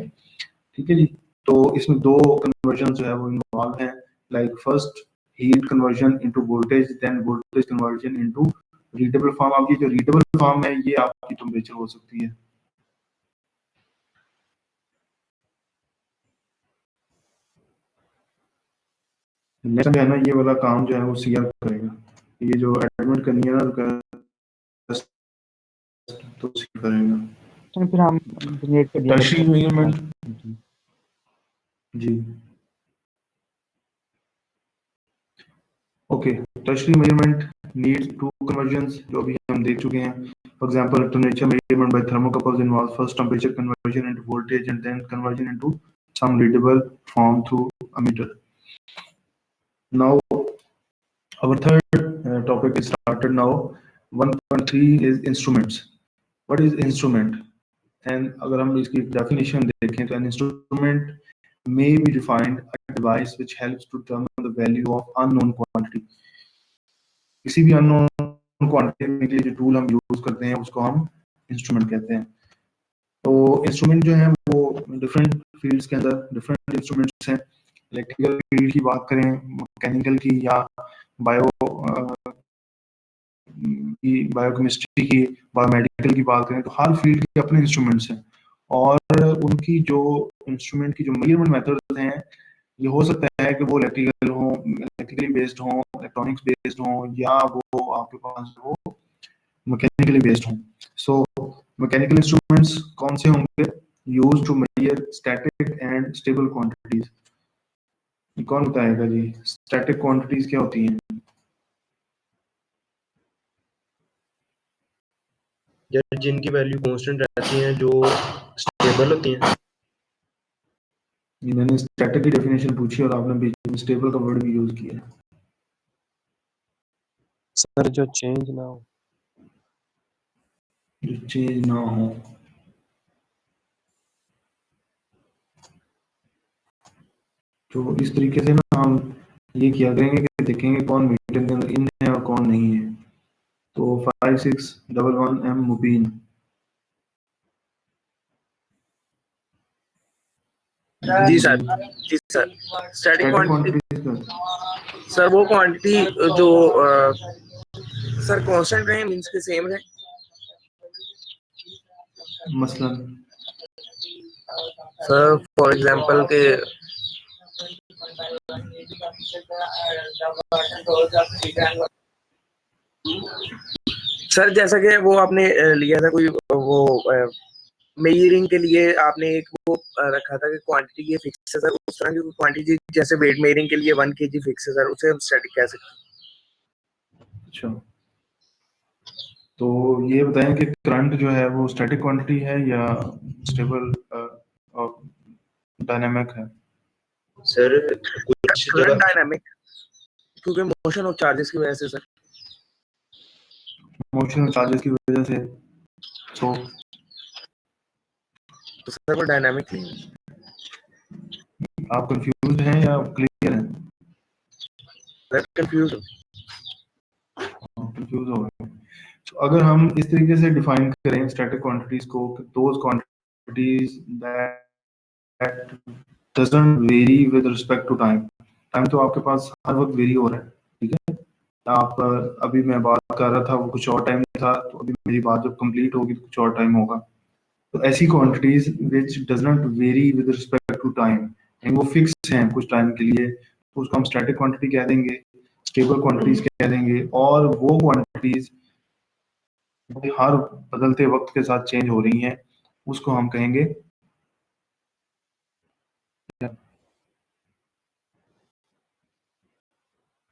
ठीक है जी. तो इसमें दो कन्वर्जन जो है वो इन्वॉल्व हैं, like first heat conversion into voltage, then voltage conversion into readable form. आपकी जो रीडेबल फॉर्म है ये आपकी टेम्परेचर हो सकती है. नेक्स्ट है ना, ये वाला काम जो है वो सीआर करेगा. ये जो एडमिट करनी है ना तो सीआर करेगा. तो फिर हम जनरेट कर दिया टर्शियरी मेजरमेंट जी. Okay, tertiary measurement needs to conversions जो अभी हम देख चुके हैं. For example, temperature measurement by thermocouples involves first temperature conversion into voltage and then conversion into some readable form through a meter. Now, our third topic is started now. 1.3 is instruments. What is instrument? And अगर हम इसकी definition देखें तो an instrument may be defined a device which helps to determine the value of unknown quantity. किसी भी unknown क्वांटिटी के लिए जो टूल हम यूज करते हैं उसको हम इंस्ट्रूमेंट कहते हैं. तो इंस्ट्रूमेंट जो है वो डिफरेंट फील्ड्स के अंदर डिफरेंट इंस्ट्रूमेंट्स हैं. इलेक्ट्रिकल फील्ड की बात करें, मैकेनिकल की, या बायोकेमिस्ट्री की, बायोमेडिकल की बात करें, तो हर फील्ड के अपने इंस्ट्रूमेंट्स हैं और उनकी जो इंस्ट्रूमेंट की जो मेजरमेंट मेथड्स हैं ये हो सकता है कि वो इलेक्ट्रिकली बेस्ड हो, इलेक्ट्रॉनिक्स बेस्ड हो, या वो आपके पास वो मैकेनिकली बेस्ड हो. सो मैकेनिकल इंस्ट्रूमेंट्स कौन से होंगे? Used to measure static and stable quantities. कौन बताएगा जी स्टैटिक क्वांटिटीज क्या होती हैं? जिनकी वैल्यू कांस्टेंट रहती हैं, जो स्टेबल होती हैं. मैंने स्टैटिक की डेफिनेशन पूछी और आपने बीच में स्टेबल का वर्ड भी यूज किया. सर जो चेंज ना हो. जो चेंज ना हो. तो इस तरीके से ना हम ये किया करेंगे कि देखेंगे कौन मीटर के अंदर इन है और कौन नहीं है. तो 5611M मुबीन. जी सर. जी सर. स्टैटिक क्वांटिटी सर वो क्वांटिटी जो सर कांस्टेंट रहे, मींस के सेम रहे. मसलन सर फॉर एग्जांपल के सर जैसा कि वो आपने लिया था कोई वो मेजरिंग के लिए आपने एक वो रखा था कि क्वांटिटी ये फिक्स है सर, उस तरह की क्वांटिटी जैसे वेट मेजरिंग के लिए 1 केजी फिक्स है सर, उसे हम स्टैटिक कह सकते हैं। अच्छा, तो ये बताएं कि करंट जो है वो स्टैटिक क्वांटिटी है या स्टेबल और डायनामिक है? सर कुछ करंट जगह डायनामिक, क्योंकि मोशन ऑफ चार्जेस की वजह से सर। मोशन और चार्जेस की वजह से, तो सर वो डायनामिक नहीं है। आप कंफ्यूज हैं या क्लियर हैं? सर कंफ्यूज हूँ। कंफ्यूज हो गए। तो अगर हम इस तरीके से डिफाइन करें स्टैटिक क्वांटिटीज को, those quantities that doesn't vary with respect to time. Time तो आपके पास हर वक्त वेरी हो रहा है, ठीक है। आप अभी मैं बात कर रहा था वो कुछ और टाइम था, तो अभी मेरी बात जब कंप्लीट होगी तो कुछ और टाइम होगा। तो ऐसी quantities which does not vary with respect to time, यानी वो फिक्स हैं कुछ टाइम के लिए, तो उसको हम स्टैटिक क्वांटिटी कह देंगे, स्टेबल क्वांटिटीज कह देंगे। और वो क्वांटिटीज हर बदलते वक्त के साथ चेंज हो रही हैं, उसको हम कहेंगे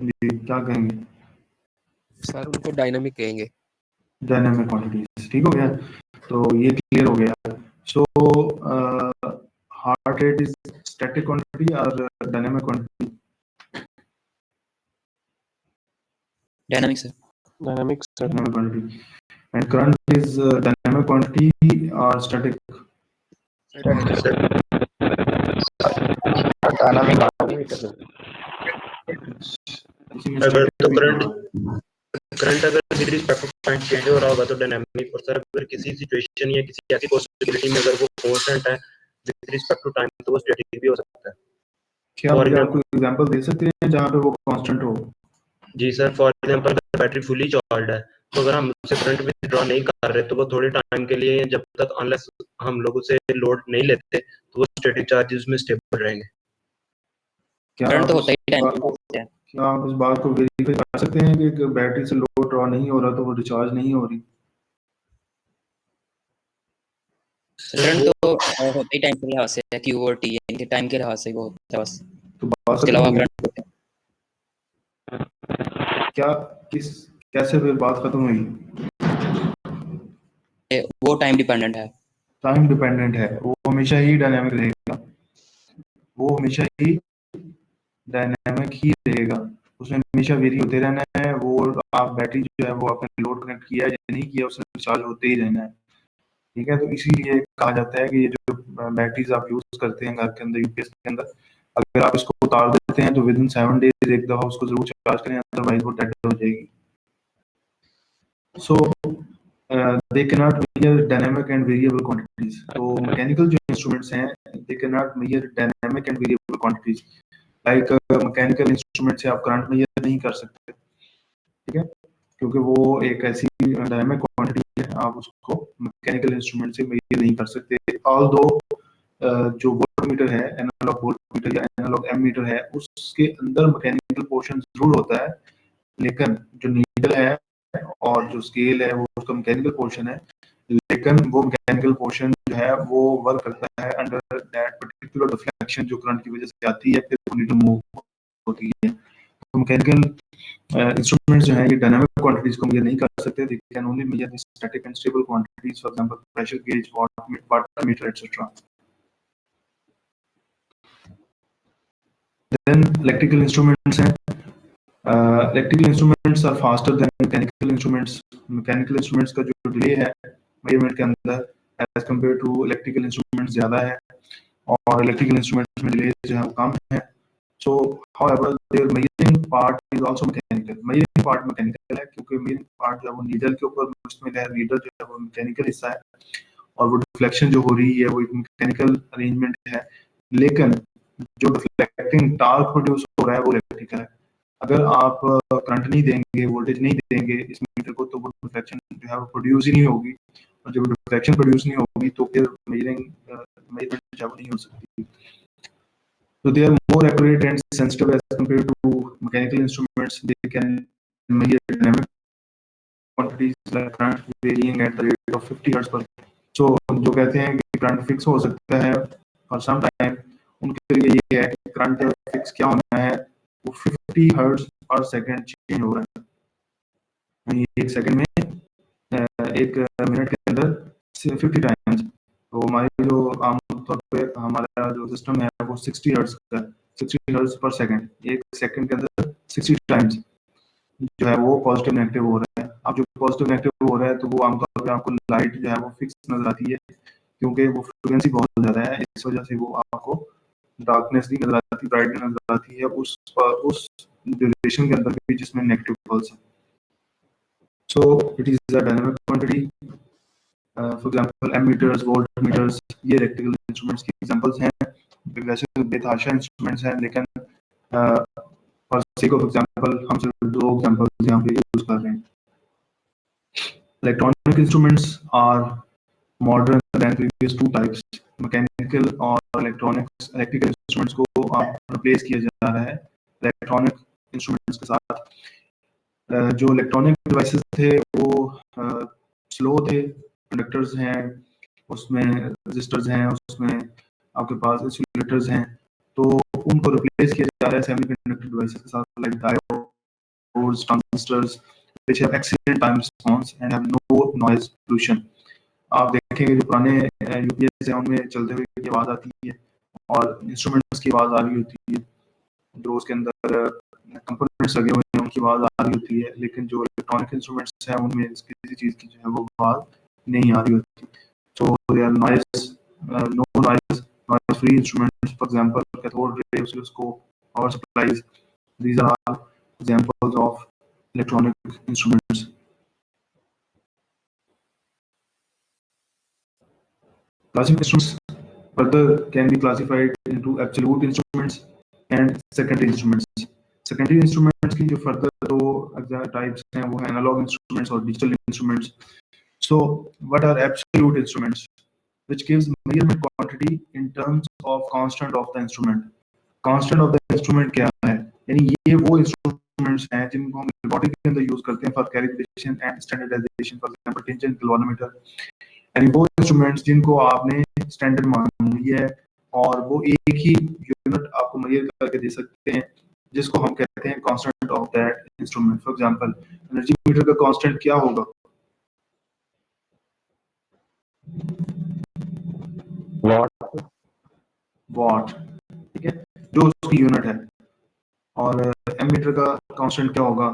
जी, क्या कहेंगे? सर उनको डायनामिक कहेंगे। डायनामिक क्वांटिटीज, ठीक हो गया। तो ये क्लियर हो गया। So heart rate is static quantity और dynamic quantity? Dynamic sir. Dynamic sir. Dynamic quantity. And current is dynamic quantity और स्टैटिक? अगर तो करंट अगर with respect to time change हो रहा होगा तो डायनामिक, और सर अगर किसी सिचुएशन या किसी ऐसी पॉसिबिलिटी में अगर वो कांस्टेंट है विद रिस्पेक्ट टू टाइम तो वो स्टैटिक भी हो सकता है। क्या फॉर मुझे एग्जांपल, आपको एग्जांपल दे सकते हैं जहाँ पे वो कांस्टेंट हो? जी सर, फॉर एग्जांपल अगर बैटरी फुली चार्ज है तो अगर हम उससे करंट विथड्रॉ नहीं कर रहे तो वो थोड़े टाइम के लिए, जब तक अनलेस हम लोग उसे लोड नहीं लेते, तो वो स्टैटिक चार्जेस में स्टेबल रहेंगे। क्या करंट आप तो इस होता ही बात डायनामिक को होता है। क्या आप इस बात को वेरीफाई कर सकते हैं कि बैटरी से लोड ड्रॉ नहीं हो रहा तो वो रिचार्ज नहीं हो रही? सर करंट वो तो होता ही टाइम के लिहाज से है, क्यू और टी यानी कि टाइम के लिहाज से वो होता है बस, तो बात उसके खत्म अलावा हुई। करंट होता क्या किस कैसे फिर बात खत्म हुई? है। वो टाइम डिपेंडेंट है। टाइम डिपेंडेंट है, वो हमेशा ही डायनामिक रहेगा, वो हमेशा ही डायनामिक ही रहेगा, उसमें हमेशा वेरी होते रहना है। वो आप बैटरी जो है वो आपने लोड कनेक्ट किया या नहीं किया, उसमें चार्ज होते ही रहना है, ठीक है। तो इसीलिए कहा जाता है कि ये जो बैटरीज आप यूज करते हैं घर के अंदर, यूपीएस के अंदर, अगर आप इसको उतार देते हैं तो विद इन 7 डेज एक दफा उसको जरूर चार्ज करें, अदरवाइज वो डेड हो जाएगी। सो they cannot measure dynamic and variable quantities. तो मैकेनिकल जो इंस्ट्रूमेंट्स हैं they cannot measure dynamic and variable quantities. Like mechanical instrument से आप करंट मेजर नहीं कर सकते, ठीक है, क्योंकि वो एक ऐसी डायनामिक क्वांटिटी है, आप उसको मैकेनिकल इंस्ट्रूमेंट से मेजर नहीं कर सकते। ऑल्दो जो वोल्टमीटर है, एनालॉग वोल्टमीटर या एनालॉग एमीटर है, उसके अंदर मैकेनिकल पोर्शन जरूर होता है, लेकिन जो नीडल है और जो स्केल है वो उसका मैकेनिकल पोर्शन है, लेकिन वो मैकेनिकल पोर्शन जो है वो वर्क करता है अंडर दैट पर्टिकुलर डिफ्लेक्शन जो करंट की वजह से आती है, फिर वो नीडल मूव होती है। तो मैकेनिकल इंस्ट्रूमेंट्स जो है ये डायनामिक क्वांटिटीज को मेजर नहीं कर सकते, they can only measure the static and stable quantities, for example pressure gauge, watt meter etcetera. Then electrical instruments हैं। Electrical instruments are faster than mechanical instruments. Mechanical instruments का जो डिले है मेजरमेंट के अंदर as compare to electrical instruments ज्यादा है, और इलेक्ट्रिकल इंस्ट्रूमेंट्स में डिले जो है वो कम है। So however their measuring part is also mechanical. Measuring part mechanical है क्योंकि मेजरिंग पार्ट जो है वो नीडल के ऊपर मुश्तमिल है, नीडल जो है वो मैकेनिकल हिस्सा है, और वो डिफ्लेक्शन जो हो रही है वो एक मैकेनिकल अरेंजमेंट है, लेकिन जो डिफ्लेक्टिंग टार्क प्रोड्यूस हो रहा है वो इलेक्ट्रिकल है। अगर आप करंट नहीं देंगे, वोल्टेज नहीं देंगे इस मीटर को, तो वो डिफ्लेक्शन जो है वो प्रोड्यूस ही नहीं होगी, और जब डिफ्लेक्शन प्रोड्यूस नहीं होगी तो फिर मेजरमेंट जो है वो नहीं हो सकती। So they are more accurate and sensitive as compared to mechanical instruments. They can measure dynamic quantities like current varying at the rate of 50 hertz per. So जो कहते हैं कि करंट फिक्स हो सकता है for some time, उनके लिए ये है कि करंट फिक्स क्या होना है, वो 50 हर्ट्ज पर सेकंड चेंज हो रहा है, यानी एक सेकंड में एक मिनट के अंदर 50 टाइम्स। तो हमारी जो आमतौर पे हमारा जो सिस्टम है वो 60 हर्ट्ज का, 60 हर्ट्ज पर सेकंड, एक सेकंड के अंदर 60 टाइम्स जो है वो पॉजिटिव नेगेटिव हो रहा है। अब जो पॉजिटिव नेगेटिव हो रहा है तो वो आमतौर पे आपको लाइट जो है वो फिक्स नजर आती है, क्योंकि वो फ्रिक्वेंसी बहुत ज़्यादा है, इस वजह से वो आपको डार्कनेस नहीं नजर आती, ब्राइटनेस नजर आती है उस ड्यूरेशन के अंदर भी जिसमें नेगेटिव पल्स है। So it is a dynamic quantity. For example ammeters, voltmeters, ये इलेक्ट्रिकल इंस्ट्रूमेंट्स की एग्जांपल्स हैं। वैसे बेतहाशा इंस्ट्रूमेंट्स हैं, लेकिन फॉर सेक ऑफ एग्जांपल हम सिर्फ दो एग्जांपल्स यहाँ पे यूज कर रहे हैं। Electronic instruments are modern than previous two types, mechanical और इलेक्ट्रॉनिक्स। इलेक्ट्रिकल इंस्ट्रूमेंट्स को आप रिप्लेस किया जा रहा है इलेक्ट्रॉनिक इंस्ट्रूमेंट्स के साथ। जो इलेक्ट्रॉनिक डिवाइसेस थे वो स्लो थे, कंडक्टर्स हैं, उसमें रजिस्टर्स हैं, उसमें आपके पास इंसुलेटर्स हैं, तो उनको रिप्लेस किया जा रहा है सेमीकंडक्टर डिवाइसेस के साथ, like diodes, transistors which have excellent time response and have no noise pollution। आप देखेंगे जो पुराने यूपीएस हैं उनमें चलते हुए की आवाज़ आती है और इंस्ट्रूमेंट्स की आवाज़ आ रही होती है, जो उसके अंदर कंपोनेंट्स लगे हुए हैं उनकी आवाज़ आ रही होती है, लेकिन जो इलेक्ट्रॉनिक इंस्ट्रूमेंट्स हैं उनमें किसी चीज़ की जो है वो आवाज़ नहीं आ रही होती। So they are noise, no noise, noise free instruments. For example cathode ray oscilloscope, power supplies, these are all examples of electronic instruments। Classic instruments further can be classified into absolute instruments and secondary instruments। Secondary instruments की जो further दो types हैं वो है analog instruments और digital instruments। So what are absolute instruments? Which gives measurement quantity in terms of constant of the instrument। Constant of the instrument क्या है, यानी ये वो instruments हैं जिनको हम रोबोटिक के अंदर यूज करते हैं for calibration and standardisation. For example tangent galvanometer, यानी वो इंस्ट्रूमेंट्स जिनको आपने स्टैंडर्ड मान लिया है और वो एक ही यूनिट आपको मेजर करके दे सकते हैं, जिसको हम कहते हैं constant of that instrument. For example energy meter का कांस्टेंट क्या होगा, वाट, ठीक है, जो उसकी यूनिट है। और एमीटर का कांस्टेंट क्या होगा,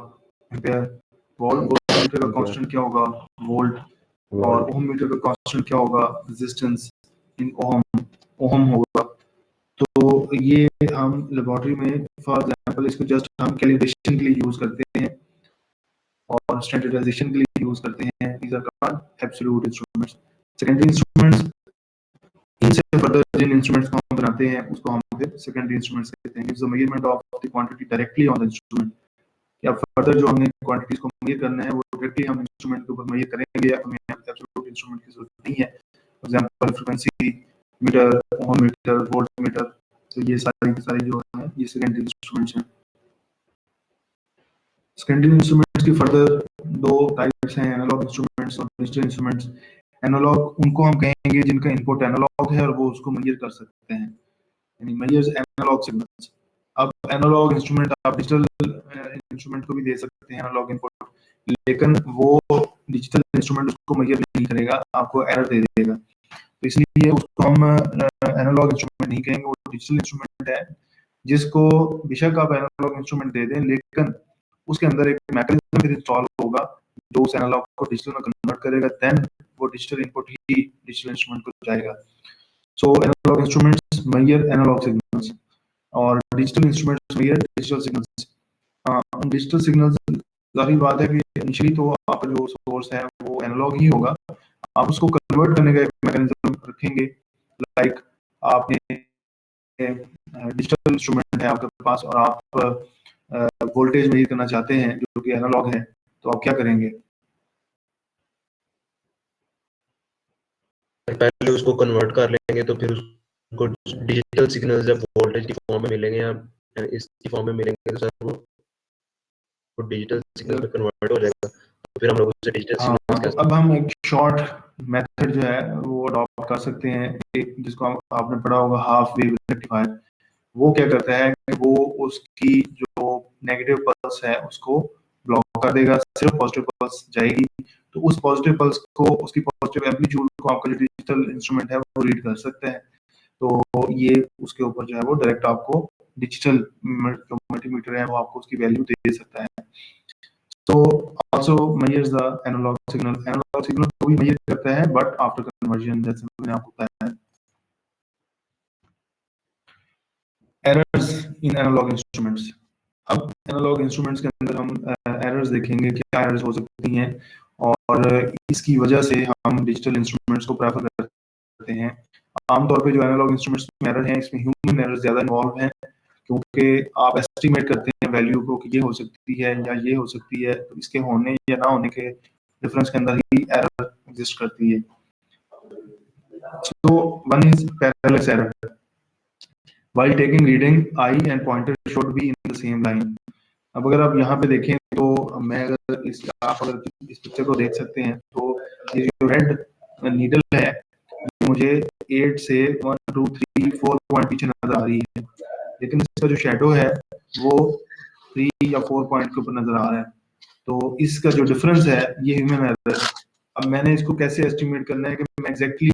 एम्पेयर। वोल्टमीटर का कांस्टेंट क्या होगा, वोल्ट। और ओम मीटर का कांस्टेंट क्या होगा, रेजिस्टेंस इन ओम होगा। तो ये हम लेबोरेटरी में फॉर एग्जांपल इसको जस्ट हम कैलिब्रेशन के लिए यूज करते हैं और स्टैंडर्डाइजेशन के लिए यूज करते हैं। These are called absolute instruments. Secondary instruments, इनसे फर्दर जिन इंस्ट्रूमेंट्स को हम बनाते हैं उसको हम फिर सेकेंडरी इंस्ट्रूमेंट्स कहते हैं। Gives the measurement of the quantity directly on the instrument. या फर्दर जो हमने क्वांटिटीज को मेजर करना है वो डायरेक्टली हम इंस्ट्रूमेंट के ऊपर मेजर करेंगे, हमें एब्सोल्यूट इंस्ट्रूमेंट की जरूरत नहीं है। For example frequency meter, ohm meter, volt meter, तो ये सारी जो है ये सेकेंडरी इंस्ट्रूमेंट्स हैं। सेकेंडरी इंस्ट्रूमेंट्स की फर्दर दो टाइप्स हैं, एनालॉग इंस्ट्रूमेंट्स और डिजिटल इंस्ट्रूमेंट्स। एनालॉग उनको हम कहेंगे जिनका इनपुट एनालॉग है और वो उसको मेजर कर सकते हैं, यानी मेजर्स एनालॉग सिग्नल्स। अब एनालॉग इंस्ट्रूमेंट आप डिजिटल इंस्ट्रूमेंट को भी दे सकते हैं एनालॉग इनपुट, लेकिन वो डिजिटल इंस्ट्रूमेंट उसको मेजर नहीं करेगा, आपको एरर दे देगा। तो इसलिए उसको हम एनालॉग इंस्ट्रूमेंट नहीं कहेंगे, वो डिजिटल इंस्ट्रूमेंट है जिसको बेशक आप एनालॉग इंस्ट्रूमेंट दे दें, लेकिन उसके अंदर एक मैकेनिज्म फिर इंस्टॉल होगा जो उस एनालॉग को डिजिटल में कन्वर्ट करेगा, देन वो डिजिटल इनपुट ही डिजिटल इंस्ट्रूमेंट को जाएगा। So analog instruments measure analog signals और digital instruments measure digital signals. Digital signals, जाहिर बात है कि इनिशियली तो आपका जो सोर्स है वो एनालॉग ही होगा, आप उसको कन्वर्ट करने का एक मैकेनिज्म रखेंगे। लाइक आपने डिजिटल इंस्ट्रूमेंट है आपके पास और आप वोल्टेज मेजर करना चाहते हैं जो कि एनालॉग है, तो आप क्या करेंगे, पहले उसको कन्वर्ट कर लेंगे, तो फिर उसको डिजिटल सिग्नल जब वोल्टेज की फॉर्म में मिलेंगे या इसकी फॉर्म में मिलेंगे तो सर वो डिजिटल सिग्नल में कन्वर्ट हो जाएगा। फिर हम लोग उसे डिजिटल हाँ, सिग्नल्स तो अब हम एक शॉर्ट मेथड जो है वो अडॉप्ट कर सकते हैं, एक जिसको आपने पढ़ा होगा हाफ वेव रेक्टिफायर। वो क्या करता है कि वो उसकी जो नेगेटिव पल्स है उसको ब्लॉक कर देगा, सिर्फ पॉजिटिव पल्स जाएगी। तो उस पॉजिटिव पल्स को, उसकी पॉजिटिव एम्पलीट्यूड को आपका जो डिजिटल इंस्ट्रूमेंट है वो रीड कर सकता है। तो ये उसके ऊपर जो है वो डायरेक्ट आपको डिजिटल जो मल्टीमीटर है वो आपको उसकी वैल्यू दे सकता है। So also measures the analog signal. Analog signal को भी measure करता है but after conversion, जैसे मैंने आपको बताया है। Errors in analog instruments. अब एनालॉग इंस्ट्रूमेंट्स के अंदर हम एरर्स देखेंगे, क्या एरर्स हो सकती हैं और इसकी वजह से हम डिजिटल इंस्ट्रूमेंट्स को प्रेफर करते हैं। आमतौर पे जो एनालॉग इंस्ट्रूमेंट्स में एरर हैं इसमें ह्यूमन एरर्स ज़्यादा इन्वॉल्व हैं, क्योंकि आप एस्टिमेट करते हैं वैल्यू को कि ये हो सकती है या ये हो सकती है, तो इसके होने या ना होने के डिफरेंस के अंदर ही एरर एग्जिस्ट करती है। So one is parallax error. While taking reading, eye and pointer should be in the same line. अब अगर आप यहाँ पे देखें तो आप अगर इस पिक्चर को देख सकते हैं तो ये जो रेड नीडल है ये मुझे 8 से 1 2 3 4 पॉइंट पीछे नजर आ रही है, लेकिन इसका जो शेडो है वो 3 या 4 पॉइंट के ऊपर नजर आ रहा है। तो इसका जो डिफरेंस है ये ह्यूमन एरर है। अब मैंने इसको कैसे एस्टिमेट करना है कि मैं एग्जैक्टली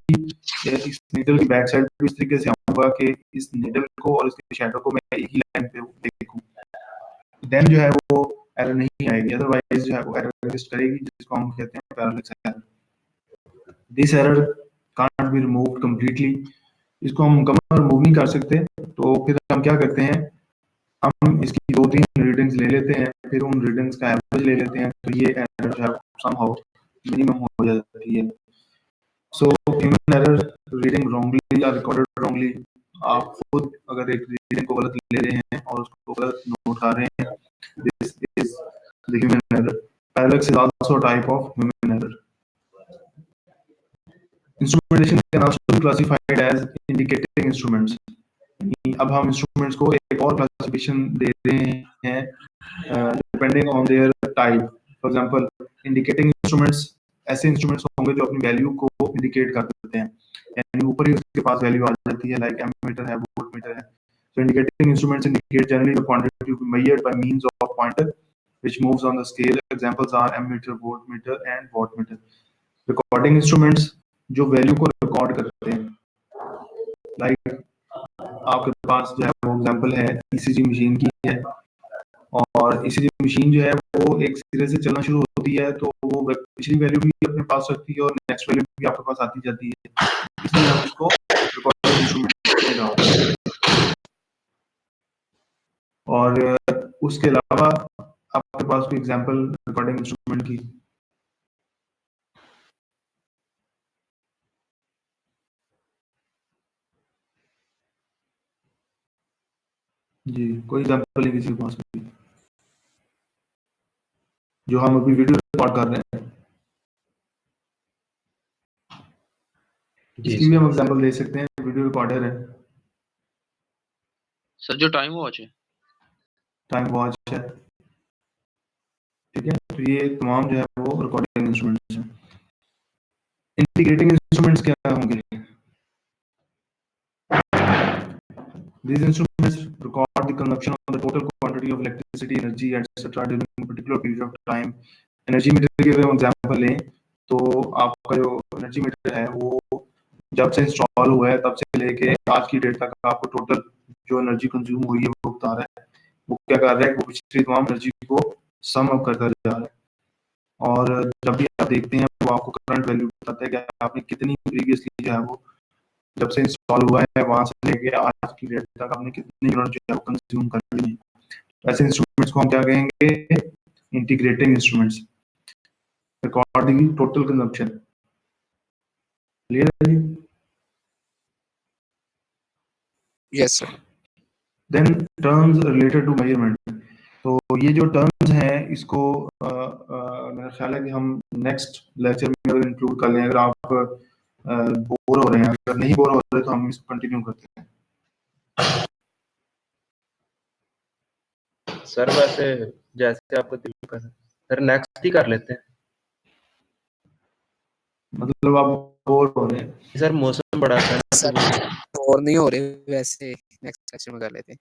इस नीडल की बैक साइड पे इस तरीके से आऊंगा कि इस नीडल को और इसके शैडो को मैं एक ही लाइन पे देखूं, देन जो है वो एरर नहीं आएगी, अदरवाइज जो है वो एरर एग्जिस्ट करेगी, जिसको हम कहते हैं parallel error. This error can't be removed completely. इसको हम मुकम्मल रिमूव नहीं कर सकते, तो फिर हम क्या करते हैं, हम इसकी 2-3 रीडिंग्स ले लेते हैं, फिर उन रीडिंग्स का एवरेज ले लेते हैं, तो ये एरर जो है समहाउ मिनिमम हो जाती है। So human error, reading wrongly या रिकॉर्डेड रॉन्गली, आप खुद अगर एक रीडिंग को गलत ले रहे हैं और उसको गलत नोट कर रहे हैं, this is the human error. Parallax is also a type of human error. Instrumentation can also be classified as indicating instruments. अब हम इंस्ट्रूमेंट्स को एक और क्लासिफिकेशन दे रहे हैं depending on their type. For example indicating instruments ऐसे इंस्ट्रूमेंट्स होंगे जो अपनी वैल्यू को इंडिकेट कर देते हैं, यानी ऊपर ही उसके पास वैल्यू आ जाती है, लाइक एमीटर है, वोल्टमीटर है। So indicating instruments indicate generally the quantity to be measured by means of pointer which moves on the scale. Examples are ammeter, voltmeter and wattmeter. Recording instruments जो वैल्यू को रिकॉर्ड करते हैं, लाइक आपके पास जो है वो एग्जांपल है ईसीजी मशीन की है, और ईसीजी मशीन जो है वो एक सिरे से चलना शुरू होती है तो वो पिछली वैल्यू भी अपने पास रखती है और नेक्स्ट वैल्यू भी आपके पास आती जाती है, इसलिए हम इसको रिकॉर्डिंग इंस्ट्रूमेंट कहते हैं। और उसके अलावा आपके पास कोई एग्जांपल रिकॉर्डिंग इंस्ट्रूमेंट की? जी, कोई एग्जांपल नहीं किसी के पास भी, जो हम अभी वीडियो रिकॉर्ड कर रहे हैं इसकी भी हम एग्जांपल दे सकते हैं, वीडियो रिकॉर्डर है। सर जो टाइम वॉच है, टाइम वॉच है, ठीक है, तो ये तमाम जो है वो रिकॉर्डिंग इंस्ट्रूमेंट्स हैं। इंटीग्रेटिंग इंस्ट्रूमेंट्स क्या होंगे? These instruments record the consumption of the total quantity of electricity, energy, etc. during a particular period of time. Energy meter के अगर हम एग्जांपल लें तो आपका जो एनर्जी मीटर है वो जब से इंस्टॉल हुआ है तब से लेके आज की डेट तक आपको टोटल जो एनर्जी कंज्यूम हुई है वो बता रहा है। वो क्या कर रहा है, वो पिछली तमाम एनर्जी को सम अप करता जा रहा है, और जब भी आप देखते हैं वो आपको करंट वैल्यू बताता है कि आपने कितनी प्रीवियसली जो है वो जब से इंस्टॉल हुआ है वहां से लेके आज की डेट तक आपने कितनी यूनिट जो है वो कंज्यूम कर ली है। ऐसे इंस्ट्रूमेंट्स को हम क्या कहेंगे? Integrating instruments. Record the total consumption. Clear है जी? Yes sir. Then terms related to measurement. तो ये जो टर्म्स हैं इसको मेरा ख्याल है कि हम नेक्स्ट लेक्चर में अगर इंक्लूड कर लें, अगर आप बोर हो रहे हैं, अगर नहीं बोर हो रहे तो हम इसको कंटिन्यू करते हैं। सर वैसे जैसे आपको दिल करे सर नेक्स्ट ही कर लेते हैं। मतलब आप बोर हो रहे हैं? सर मौसम बड़ा अच्छा है ना, सर तो और नहीं हो रहे वैसे, नेक्स्ट सेक्शन में कर लेते हैं।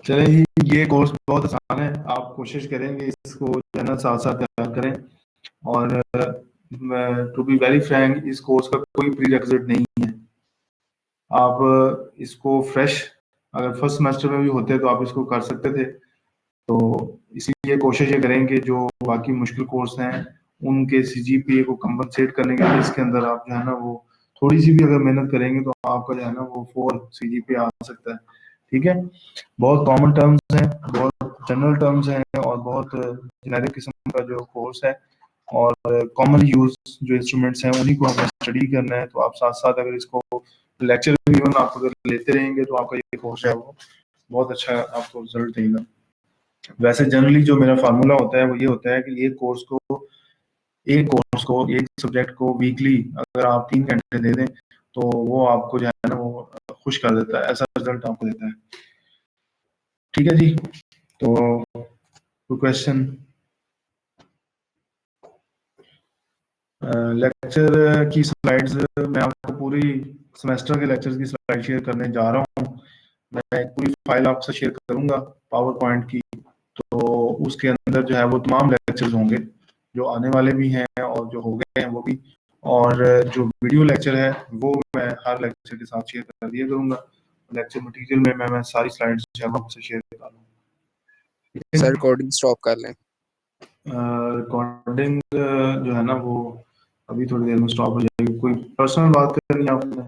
चले जी, ये कोर्स बहुत आसान है, आप कोशिश करेंगे इसको जो है ना साथ साथ तैयार करें। और टू बी वेरी फ्रैंक, इस कोर्स का कोई प्री रिक्विजिट नहीं है। आप इसको फ्रेश अगर फर्स्ट सेमेस्टर में भी होते तो आप इसको कर सकते थे। तो इसीलिए कोशिश ये करें कि जो बाकी मुश्किल कोर्स हैं उनके सीजीपीए को कंपनसेट करने के लिए इसके अंदर आप जो है ना वो थोड़ी सी भी अगर मेहनत करेंगे तो आपका जो है ना वो 4 सीजीपीए आ सकता है। ठीक है, बहुत कॉमन टर्म्स हैं, बहुत जनरल टर्म्स हैं और बहुत जेनेरिक किस्म का जो कोर्स है, और कॉमन यूज जो इंस्ट्रूमेंट्स हैं उन्हीं को हमें स्टडी करना है। तो आप साथ साथ अगर इसको लेक्चर भी इवन आप अगर लेते रहेंगे तो आपका ये कोर्स है वो बहुत अच्छा आपको रिजल्ट देगा। वैसे जनरली जो मेरा फार्मूला होता है वो ये होता है कि एक सब्जेक्ट को वीकली अगर आप 3 घंटे दे दें तो वो आपको जो है ना वो खुश कर देता है, ऐसा रिजल्ट आपको देता है। ठीक है जी, तो कोई क्वेश्चन? लेक्चर की स्लाइड्स मैं आपको पूरी सेमेस्टर के लेक्चर्स की स्लाइड शेयर करने जा रहा हूँ। मैं एक पूरी फाइल आपसे शेयर करूंगा पावर पॉइंट की, तो उसके अंदर जो है वो तमाम लेक्चर्स होंगे जो आने वाले भी हैं और जो हो गए हैं वो भी, और जो वीडियो लेक्चर है वो मैं हर लेक्चर के साथ शेयर कर दिया करूंगा। लेक्चर मटेरियल में मैं सारी स्लाइड्स जो है वो आपसे शेयर कर दूँगा। सर रिकॉर्डिंग स्टॉप कर लें। रिकॉर्डिंग जो है ना वो अभी थोड़ी देर में स्टॉप हो जाएगी। कोई पर्सनल बात करनी है आपने?